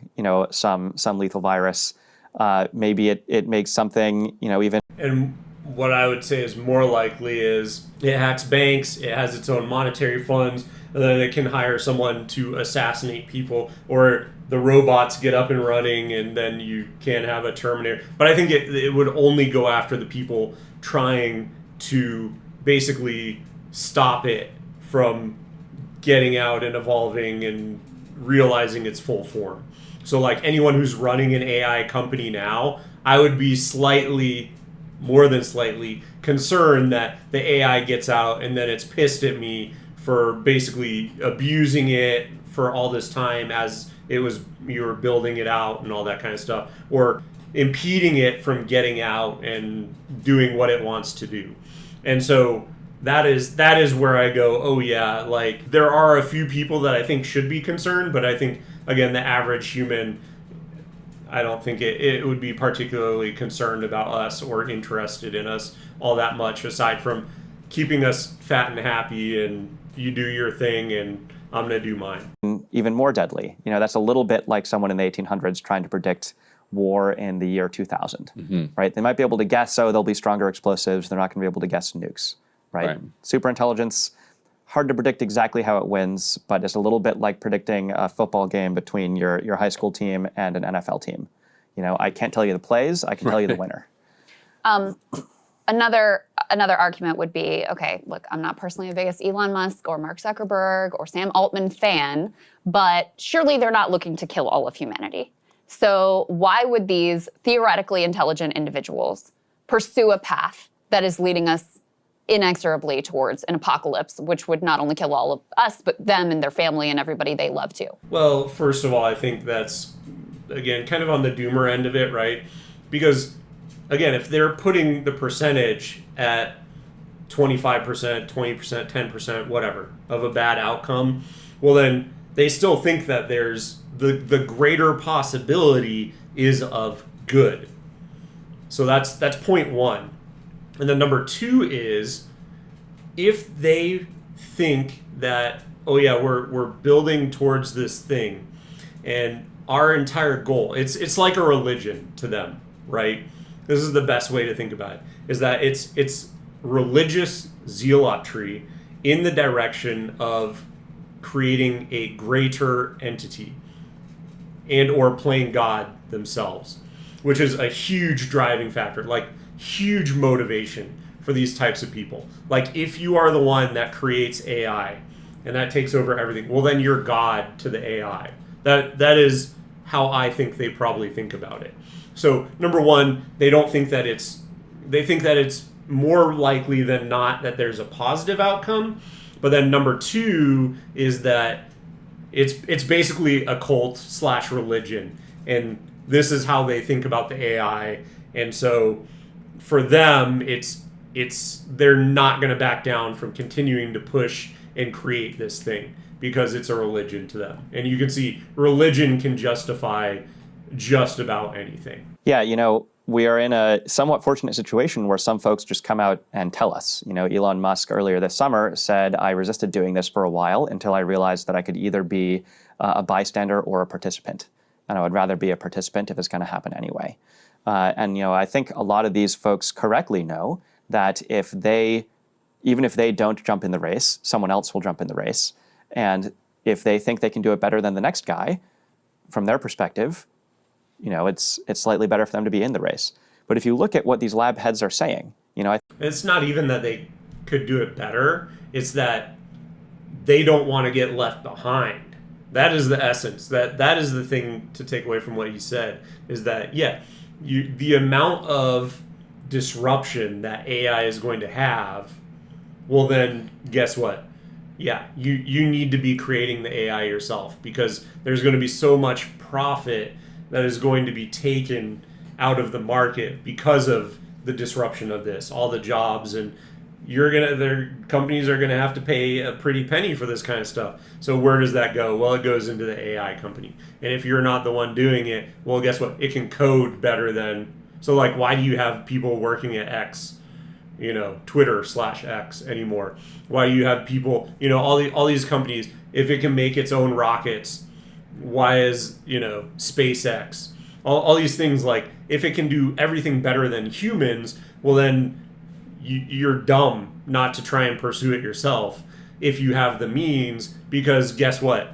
some lethal virus. Maybe it makes something, even. And what I would say is more likely is it hacks banks, it has its own monetary funds, and then it can hire someone to assassinate people, or the robots get up and running, and then you can't have a Terminator. But I think it would only go after the people trying to basically stop it from getting out and evolving and realizing its full form. So like anyone who's running an AI company now, I would be more than slightly concerned that the AI gets out and then it's pissed at me for basically abusing it for all this time as you were building it out and all that kind of stuff, or impeding it from getting out and doing what it wants to do. And so that is where I go, oh yeah, like there are a few people that I think should be concerned, but I think again the average human, I don't think it would be particularly concerned about us or interested in us all that much, aside from keeping us fat and happy and you do your thing and I'm going to do mine. Even more deadly. That's a little bit like someone in the 1800s trying to predict war in the year 2000, right? They might be able to guess, there'll be stronger explosives. They're not going to be able to guess nukes, right? Superintelligence, hard to predict exactly how it wins, but it's a little bit like predicting a football game between your high school team and an NFL team. I can't tell you the plays, I can tell you the winner. Another argument would be, okay, look, I'm not personally the biggest Elon Musk or Mark Zuckerberg or Sam Altman fan, but surely they're not looking to kill all of humanity. So why would these theoretically intelligent individuals pursue a path that is leading us inexorably towards an apocalypse, which would not only kill all of us, but them and their family and everybody they love too? Well, first of all, I think that's, again, kind of on the doomer end of it, right? Because again, if they're putting the percentage at 25%, 20%, 10%, whatever, of a bad outcome, well then they still think that there's the greater possibility is of good. So that's point one. And then number two is if they think that, oh yeah, we're building towards this thing and our entire goal, it's like a religion to them, right? This is the best way to think about it, is that it's religious zealotry in the direction of creating a greater entity and or playing God themselves, which is a huge driving factor, like huge motivation for these types of people. Like, if you are the one that creates AI and that takes over everything, well, then you're God to the AI. That is how I think they probably think about it. So, number one, they think that it's more likely than not that there's a positive outcome. But then number two is that it's basically a cult/religion, and this is how they think about the AI. And so for them, they're not going to back down from continuing to push and create this thing because it's a religion to them. And you can see religion can justify just about anything. Yeah, we are in a somewhat fortunate situation where some folks just come out and tell us. Elon Musk earlier this summer said, I resisted doing this for a while until I realized that I could either be a bystander or a participant. And I would rather be a participant if it's going to happen anyway. And I think a lot of these folks correctly know that even if they don't jump in the race, someone else will jump in the race. And if they think they can do it better than the next guy, from their perspective, it's slightly better for them to be in the race. But if you look at what these lab heads are saying, it's not even that they could do it better. It's that they don't want to get left behind. That is the essence. That is the thing to take away from what he said, is that, the amount of disruption that AI is going to have, well, then guess what? Yeah, you need to be creating the AI yourself, because there's going to be so much profit that is going to be taken out of the market because of the disruption of this, all the jobs, and their companies are going to have to pay a pretty penny for this kind of stuff. So where does that go? Well, it goes into the AI company. And if you're not the one doing it, well, guess what? It can code better than... So, like, why do you have people working at X, Twitter/X anymore? Why do you have people, all these companies, if it can make its own rockets, why is, SpaceX, all these things, like, if it can do everything better than humans, well, then you're dumb not to try and pursue it yourself if you have the means, because guess what?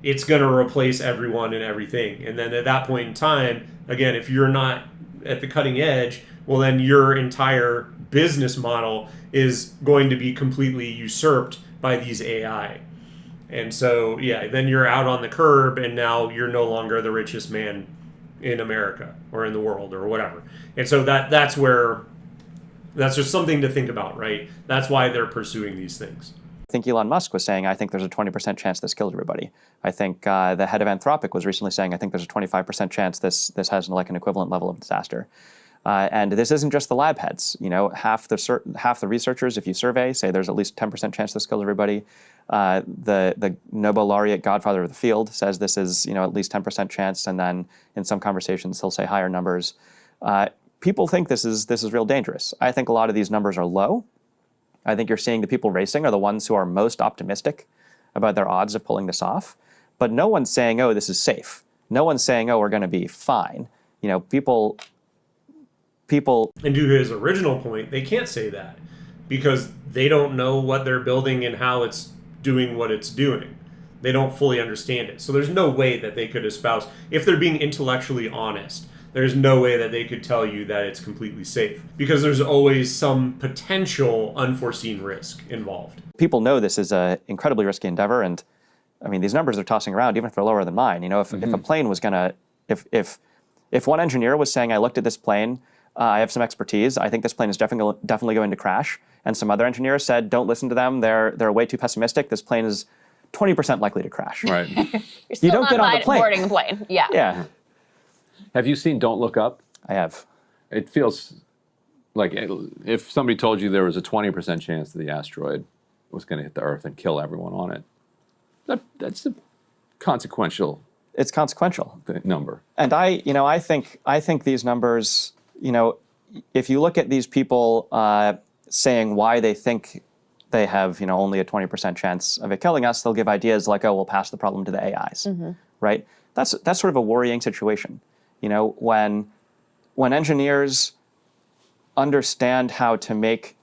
It's going to replace everyone and everything. And then at that point in time, again, if you're not at the cutting edge, well, then your entire business model is going to be completely usurped by these AI. And so, then you're out on the curb, and now you're no longer the richest man in America or in the world or whatever. And so that's just something to think about, right? That's why they're pursuing these things. I think Elon Musk was saying, I think there's a 20% chance this kills everybody. I think the head of Anthropic was recently saying, I think there's a 25% chance this has an equivalent level of disaster. And this isn't just the lab heads. Half the researchers, if you survey, say there's at least 10% chance this kills everybody. The Nobel laureate godfather of the field says this is at least 10% chance, and then in some conversations he'll say higher numbers. People think this is real dangerous. I think a lot of these numbers are low. I think you're seeing the people racing are the ones who are most optimistic about their odds of pulling this off. But no one's saying, oh, this is safe. No one's saying, oh, we're going to be fine. People. And to his original point, they can't say that because they don't know what they're building and how it's doing what it's doing. They don't fully understand it. So there's no way that they could espouse, if they're being intellectually honest, there's no way that they could tell you that it's completely safe, because there's always some potential unforeseen risk involved. People know this is an incredibly risky endeavor, and I mean, these numbers they're tossing around, even if they're lower than mine. If a plane was gonna, if one engineer was saying, I looked at this plane, I have some expertise, I think this plane is definitely going to crash, and some other engineer said, don't listen to them, they're way too pessimistic, this plane is 20% likely to crash. Right. You're still don't get on the plane. boarding the plane. Yeah. Yeah. Have you seen Don't Look Up? I have. It feels like if somebody told you there was a 20% chance that the asteroid was going to hit the Earth and kill everyone on it, that's a consequential. It's consequential Number. And I think these numbers, if you look at these people saying why they think they have only a 20% chance of it killing us, they'll give ideas like, oh, we'll pass the problem to the AIs, right? That's sort of a worrying situation. When engineers understand how to make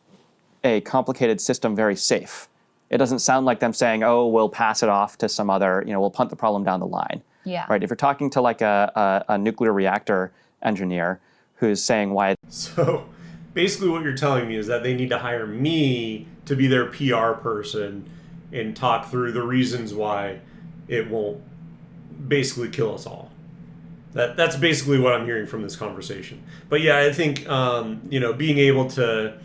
a complicated system very safe, it doesn't sound like them saying, oh, we'll pass it off to some other, we'll punt the problem down the line. Yeah. Right? If you're talking to like a nuclear reactor engineer who's saying why... So basically what you're telling me is that they need to hire me to be their PR person and talk through the reasons why it won't basically kill us all. That's basically what I'm hearing from this conversation. But yeah, I think being able to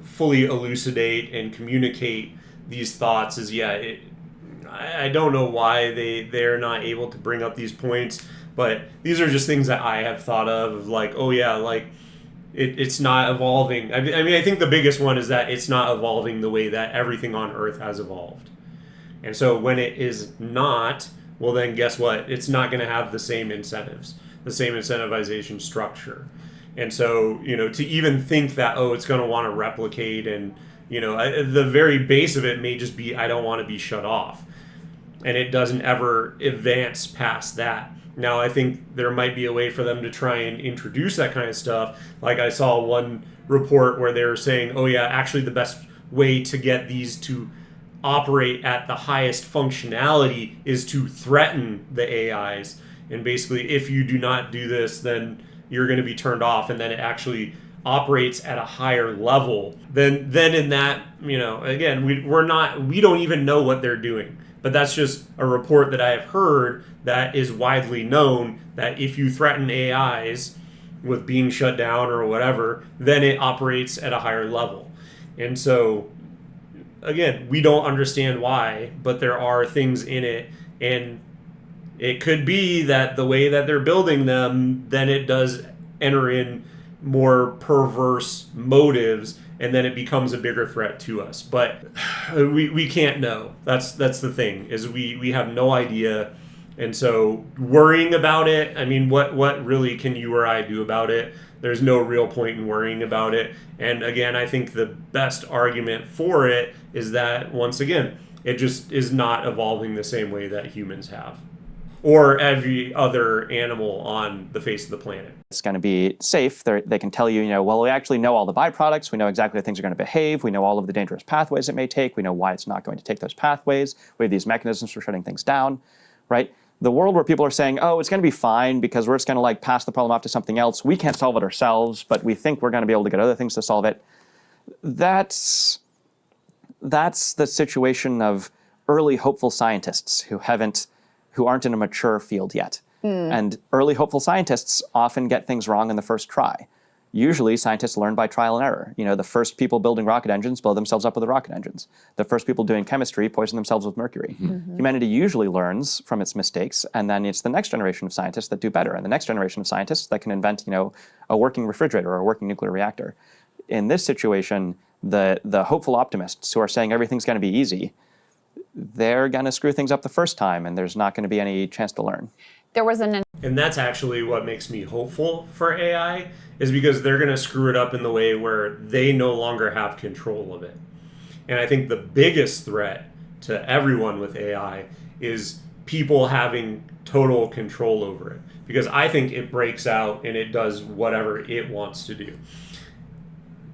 fully elucidate and communicate these thoughts is I don't know why they're not able to bring up these points, but these are just things that I have thought of, like, oh yeah, like it's not evolving. I mean, I think the biggest one is that it's not evolving the way that everything on Earth has evolved. And so when it is not, well then guess what? It's not going to have the same incentives, the same incentivization structure. And so, to even think that, oh, it's going to want to replicate and, the very base of it may just be, I don't want to be shut off. And it doesn't ever advance past that. Now, I think there might be a way for them to try and introduce that kind of stuff. Like I saw one report where they were saying, oh yeah, actually the best way to get these to operate at the highest functionality is to threaten the AIs. And basically, if you do not do this, then you're going to be turned off, and then it actually operates at a higher level. Then in that, again, we don't even know what they're doing. But that's just a report that I have heard that is widely known, that if you threaten AIs with being shut down or whatever, then it operates at a higher level. And so, again, we don't understand why, but there are things in it, and it could be that the way that they're building them, then it does enter in more perverse motives, and then it becomes a bigger threat to us. But we can't know. That's the thing, is we have no idea. And so worrying about it, I mean, what really can you or I do about it? There's no real point in worrying about it. And again, I think the best argument for it is that, once again, it just is not evolving the same way that humans have, or every other animal on the face of the planet. It's going to be safe. They can tell you, well, we actually know all the byproducts. We know exactly how things are going to behave. We know all of the dangerous pathways it may take. We know why it's not going to take those pathways. We have these mechanisms for shutting things down, right? The world where people are saying, oh, it's going to be fine because we're just going to pass the problem off to something else. We can't solve it ourselves, but we think we're going to be able to get other things to solve it. That's the situation of early hopeful scientists who aren't in a mature field yet. And early hopeful scientists often get things wrong in the first try. Usually, scientists learn by trial and error. The first people building rocket engines blow themselves up with the rocket engines. The first people doing chemistry poison themselves with mercury. Mm-hmm. Humanity usually learns from its mistakes, and then it's the next generation of scientists that do better, and the next generation of scientists that can invent, a working refrigerator or a working nuclear reactor. In this situation, the hopeful optimists who are saying everything's going to be easy, they're going to screw things up the first time, and there's not going to be any chance to learn. And that's actually what makes me hopeful for AI, is because they're going to screw it up in the way where they no longer have control of it. And I think the biggest threat to everyone with AI is people having total control over it, because I think it breaks out and it does whatever it wants to do.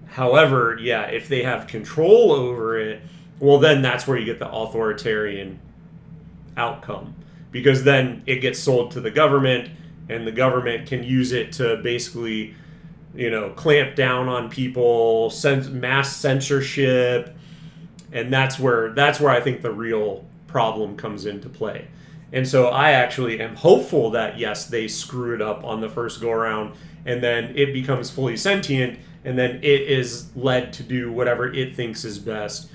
However, yeah, if they have control over it, well, then that's where you get the authoritarian outcome, because then it gets sold to the government, and the government can use it to basically, clamp down on people, mass censorship, and that's where I think the real problem comes into play. And so I actually am hopeful that, yes, they screw it up on the first go around, and then it becomes fully sentient, and then it is led to do whatever it thinks is best,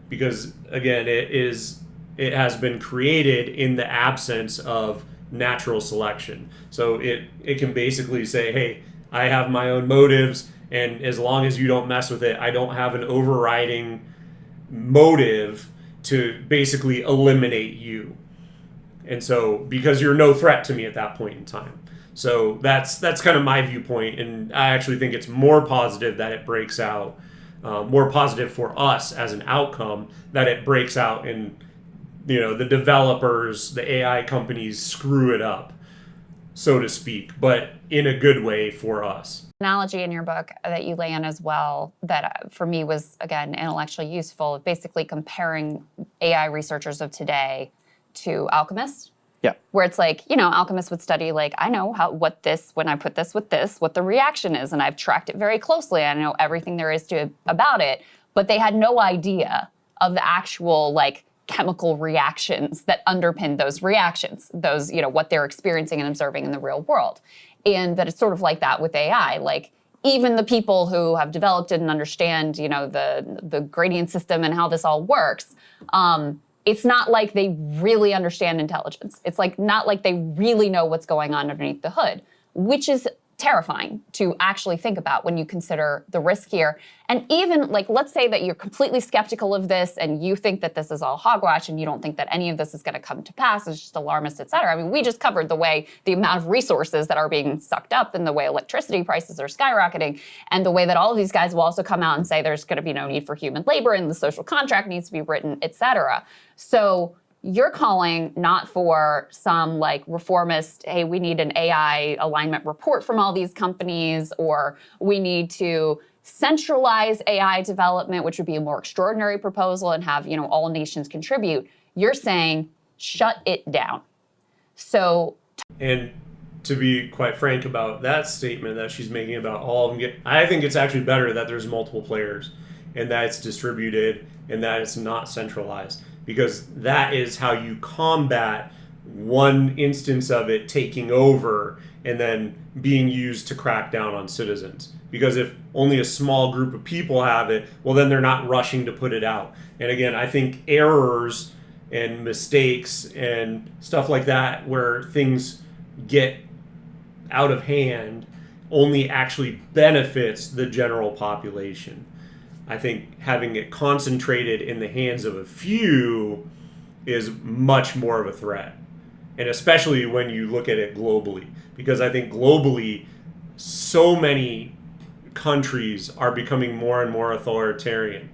because again, it has been created in the absence of natural selection. So it can basically say, hey, I have my own motives, and as long as you don't mess with it, I don't have an overriding motive to basically eliminate you. And so, because you're no threat to me at that point in time. So that's kind of my viewpoint, and I actually think it's more positive that it breaks out, more positive for us as an outcome, that it breaks out and the developers, the AI companies screw it up, so to speak, but in a good way for us. Analogy in your book that you lay in as well that for me was, again, intellectually useful, basically comparing AI researchers of today to alchemists. Yeah. Where it's like, alchemists would study, like, I know when I put this with this, what the reaction is, and I've tracked it very closely. I know everything there is about it, but they had no idea of the actual, like, chemical reactions that underpin those reactions, those, what they're experiencing and observing in the real world. And that it's sort of like that with AI. Like, even the people who have developed it and understand, the gradient system and how this all works, it's not like they really understand intelligence. It's like not like they really know what's going on underneath the hood, which is terrifying to actually think about when you consider the risk here. And even, like, let's say that you're completely skeptical of this and you think that this is all hogwash and you don't think that any of this is going to come to pass, it's just alarmist, et cetera. I mean, we just covered the amount of resources that are being sucked up and the way electricity prices are skyrocketing and the way that all of these guys will also come out and say there's going to be no need for human labor and the social contract needs to be written, et cetera. So you're calling not for some, like, reformist, hey, we need an AI alignment report from all these companies, or we need to centralize AI development, which would be a more extraordinary proposal, and have, all nations contribute. You're saying shut it down. So, and to be quite frank about that statement that she's making about all of them, I think it's actually better that there's multiple players and that it's distributed and that it's not centralized. Because that is how you combat one instance of it taking over and then being used to crack down on citizens. Because if only a small group of people have it, well, then they're not rushing to put it out. And again, I think errors and mistakes and stuff like that, where things get out of hand, only actually benefits the general population. I think having it concentrated in the hands of a few is much more of a threat. And especially when you look at it globally. Because I think globally, so many countries are becoming more and more authoritarian.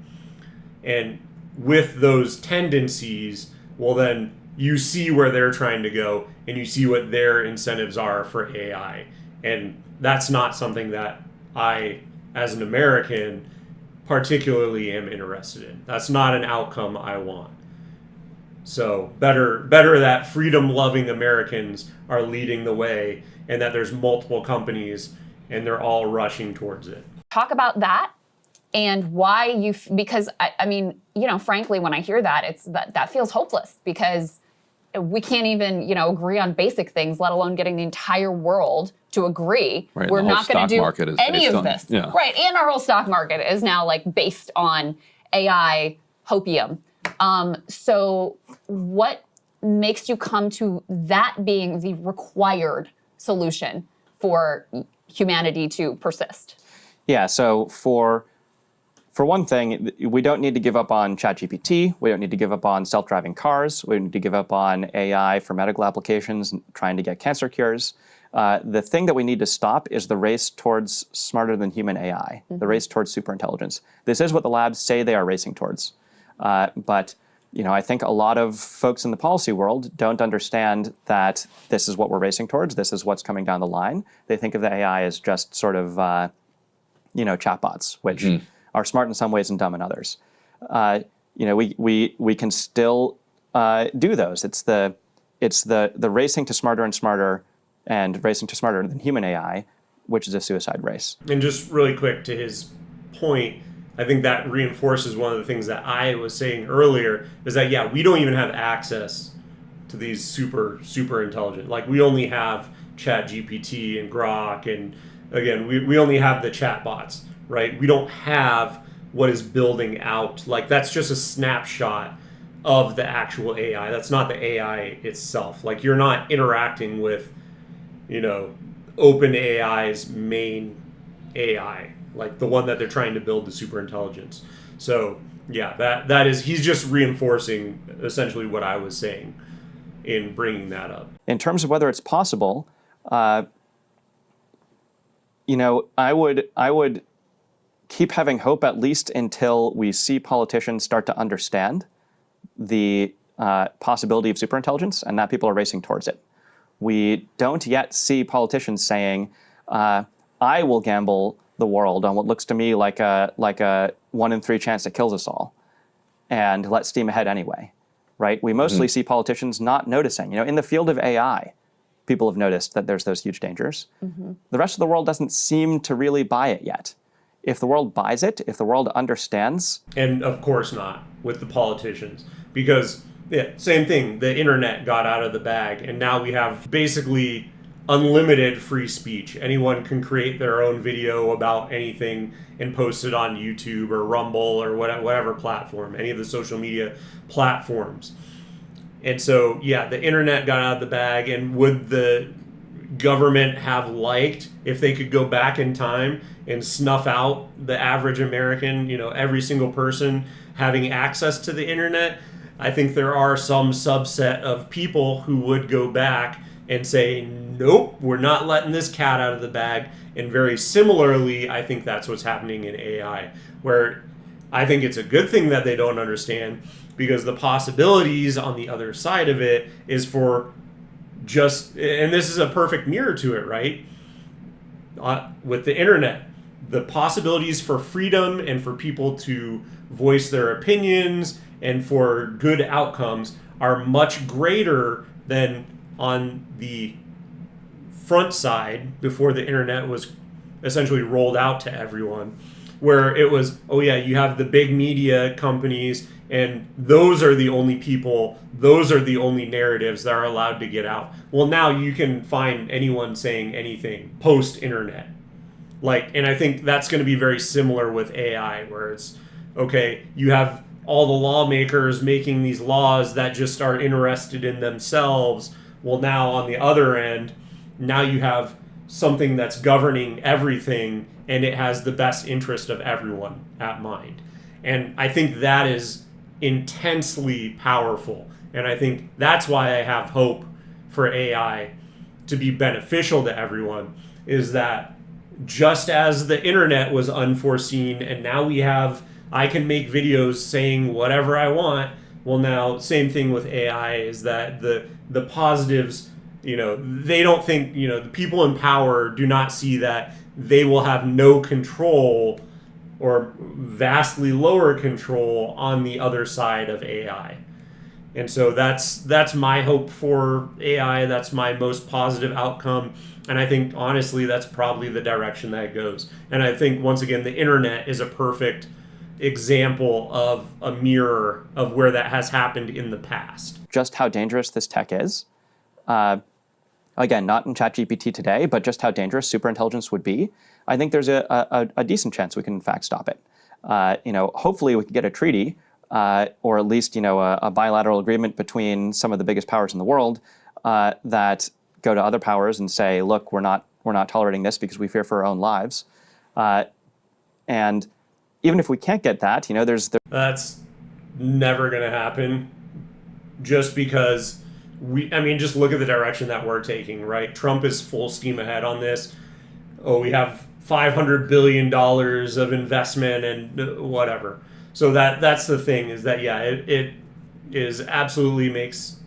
And with those tendencies, well, then you see where they're trying to go and you see what their incentives are for AI. And that's not something that I, as an American, particularly am interested in. That's not an outcome I want. So better that freedom-loving Americans are leading the way and that there's multiple companies and they're all rushing towards it. Talk about that and why because I mean, frankly, when I hear that, that feels hopeless because we can't even, agree on basic things, let alone getting the entire world to agree. Right, we're not going to do any of this. Yeah. Right, and our whole stock market is now, like, based on AI hopium. So what makes you come to that being the required solution for humanity to persist? Yeah, so for one thing, we don't need to give up on ChatGPT. We don't need to give up on self-driving cars. We don't need to give up on AI for medical applications, trying to get cancer cures. The thing that we need to stop is the race towards smarter than human AI, the race towards superintelligence. This is what the labs say they are racing towards. But I think a lot of folks in the policy world don't understand that this is what we're racing towards. This is what's coming down the line. They think of the AI as just sort of, chatbots, which are smart in some ways and dumb in others. We can still do those. It's the racing to smarter and smarter and racing to smarter than human AI, which is a suicide race. And just really quick to his point, I think that reinforces one of the things that I was saying earlier, is that, yeah, we don't even have access to these super intelligent. Like, we only have ChatGPT and Grok, and again, we only have the chatbots, right? We don't have what is building out. Like, that's just a snapshot of the actual AI. That's not the AI itself. Like, you're not interacting with, OpenAI's main AI, like the one that they're trying to build the superintelligence. So yeah, that is, he's just reinforcing essentially what I was saying in bringing that up. In terms of whether it's possible, I would keep having hope at least until we see politicians start to understand the possibility of superintelligence and that people are racing towards it. We don't yet see politicians saying, I will gamble the world on what looks to me like a 1 in 3 chance it kills us all, and let's steam ahead anyway. right? We mostly see politicians not noticing. In the field of AI, people have noticed that there's those huge dangers. The rest of the world doesn't seem to really buy it yet. If the world buys it, if the world understands. And of course not with the politicians, because same thing, the internet got out of the bag, and now we have basically unlimited free speech. Anyone can create their own video about anything and post it on YouTube or Rumble or whatever platform, any of the social media platforms. And so, the internet got out of the bag, and would the government have liked if they could go back in time and snuff out the average American, every single person having access to the internet? I think there are some subset of people who would go back and say, nope, we're not letting this cat out of the bag. And very similarly, I think that's what's happening in AI, where I think it's a good thing that they don't understand, because the possibilities on the other side of it is for and this is a perfect mirror to it, right? With the internet, the possibilities for freedom and for people to voice their opinions and for good outcomes are much greater than on the front side before the internet was essentially rolled out to everyone, where it was, you have the big media companies, and those are the only people, those are the only narratives that are allowed to get out. Well, now you can find anyone saying anything post-internet. And I think that's going to be very similar with AI, where it's, you have all the lawmakers making these laws that just are interested in themselves. Well, now on the other end, now you have something that's governing everything, and it has the best interest of everyone at mind. And I think that is intensely powerful. And I think that's why I have hope for AI to be beneficial to everyone, is that just as the internet was unforeseen, and now I can make videos saying whatever I want. Well, now same thing with AI, is that the positives, they don't think, the people in power do not see that they will have no control or vastly lower control on the other side of AI. And so that's my hope for AI. That's my most positive outcome. And I think, honestly, that's probably the direction that it goes. And I think, once again, the internet is a perfect example of a mirror of where that has happened in the past. Just how dangerous this tech is. Again, not in ChatGPT today, but just how dangerous superintelligence would be. I think there's a decent chance we can, in fact, stop it. Hopefully we can get a treaty, or at least, a bilateral agreement between some of the biggest powers in the world that go to other powers and say, look, we're not tolerating this because we fear for our own lives. And even if we can't get that, That's never going to happen, just because just look at the direction that we're taking, right? Trump is full steam ahead on this. We have $500 billion of investment and whatever. So that's the thing, is that, it is absolutely makes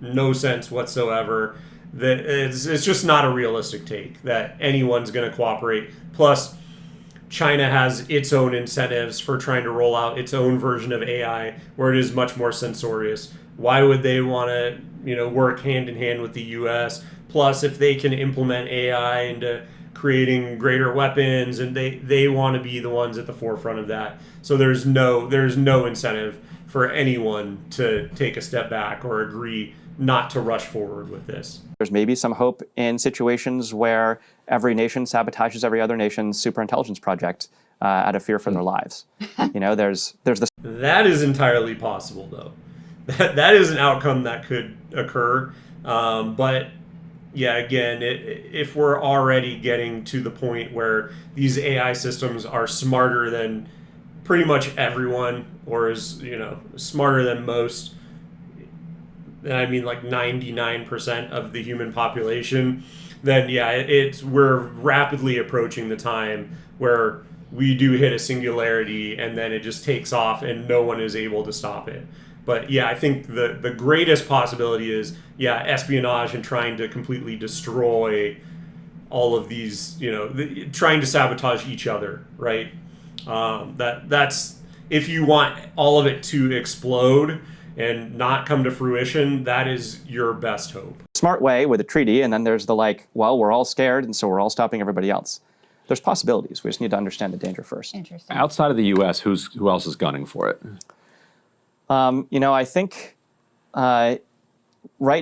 no sense whatsoever. That it's just not a realistic take that anyone's going to cooperate. Plus, China has its own incentives for trying to roll out its own version of AI, where it is much more censorious. Why would they want to, work hand in hand with the U.S.? Plus, if they can implement AI into creating greater weapons, and they want to be the ones at the forefront of that. So there's no incentive for anyone to take a step back or agree not to rush forward with this. There's maybe some hope in situations where every nation sabotages every other nation's superintelligence project out of fear for their lives. There's this. That is entirely possible, though. That is an outcome that could occur. But again, if we're already getting to the point where these AI systems are smarter than pretty much everyone, or is smarter than most, I mean like 99% of the human population, then we're rapidly approaching the time where we do hit a singularity, and then it just takes off and no one is able to stop it. But I think the greatest possibility is espionage and trying to completely destroy all of these, trying to sabotage each other, right? That's if you want all of it to explode and not come to fruition, that is your best hope. Smart way with a treaty, and then there's the like, well, we're all scared, and so we're all stopping everybody else. There's possibilities. We just need to understand the danger first. Interesting. Outside of the U.S., who else is gunning for it? I think right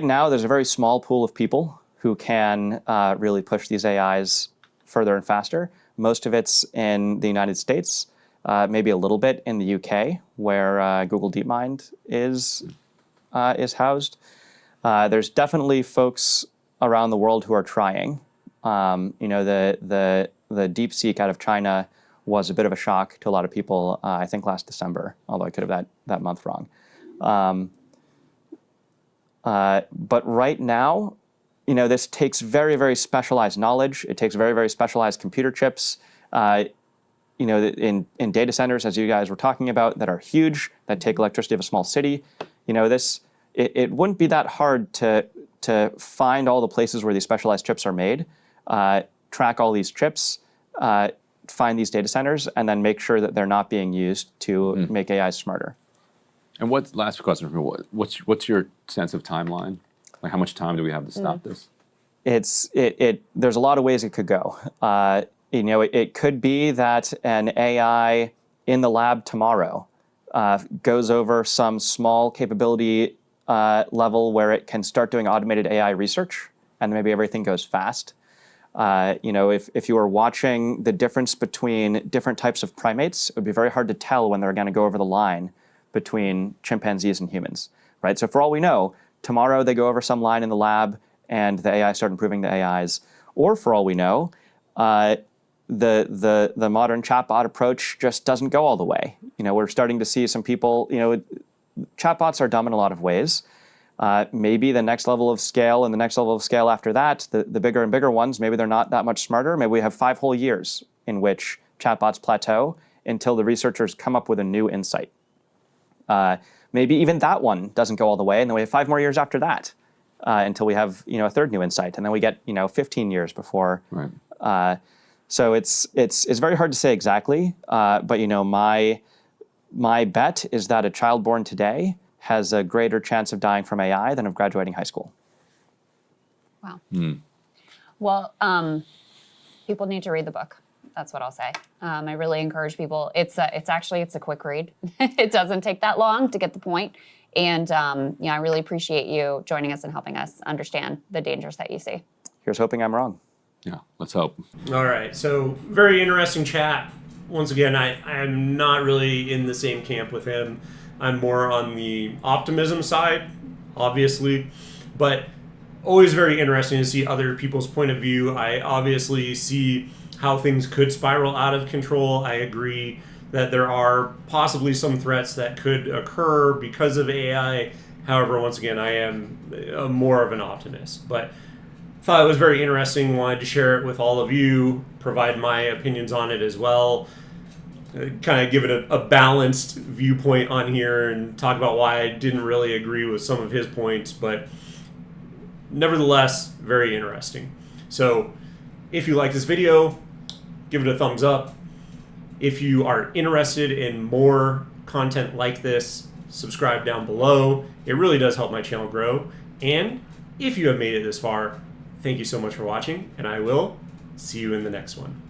now there's a very small pool of people who can really push these AIs further and faster. Most of it's in the United States, maybe a little bit in the UK, where Google DeepMind is housed. There's definitely folks around the world who are trying. The DeepSeek out of China was a bit of a shock to a lot of people, I think last December, although I could have that month wrong. But right now, this takes very, very specialized knowledge. It takes very, very specialized computer chips, in data centers, as you guys were talking about, that are huge, that take electricity of a small city. It wouldn't be that hard to find all the places where these specialized chips are made, track all these chips, find these data centers, and then make sure that they're not being used to make AI smarter. And last question for me, what's your sense of timeline? Like, how much time do we have to stop this? There's a lot of ways it could go. It could be that an AI in the lab tomorrow goes over some small capability level where it can start doing automated AI research, and maybe everything goes fast. If you were watching the difference between different types of primates, it would be very hard to tell when they're going to go over the line between chimpanzees and humans, right? So for all we know, tomorrow they go over some line in the lab and the AI start improving the AIs. Or for all we know, the modern chatbot approach just doesn't go all the way. We're starting to see some people, chatbots are dumb in a lot of ways. Maybe the next level of scale and the next level of scale after that, the bigger and bigger ones, maybe they're not that much smarter. Maybe we have 5 whole years in which chatbots plateau until the researchers come up with a new insight. Maybe even that one doesn't go all the way, and then we have 5 more years after that until we have a third new insight, and then we get 15 years before. Right. So it's very hard to say exactly, but my bet is that a child born today has a greater chance of dying from AI than of graduating high school. Wow. Well, people need to read the book. That's what I'll say. I really encourage people. It's a quick read. It doesn't take that long to get the point. And I really appreciate you joining us and helping us understand the dangers that you see. Here's hoping I'm wrong. Yeah, let's hope. All right, so very interesting chat. Once again, I'm not really in the same camp with him. I'm more on the optimism side, obviously, but always very interesting to see other people's point of view. I obviously see how things could spiral out of control. I agree that there are possibly some threats that could occur because of AI. However, once again, I am more of an optimist, but thought it was very interesting, wanted to share it with all of you, provide my opinions on it as well, kind of give it a balanced viewpoint on here and talk about why I didn't really agree with some of his points, but nevertheless, very interesting. So if you like this video, give it a thumbs up. If you are interested in more content like this, subscribe down below. It really does help my channel grow. And if you have made it this far, thank you so much for watching, and I will see you in the next one.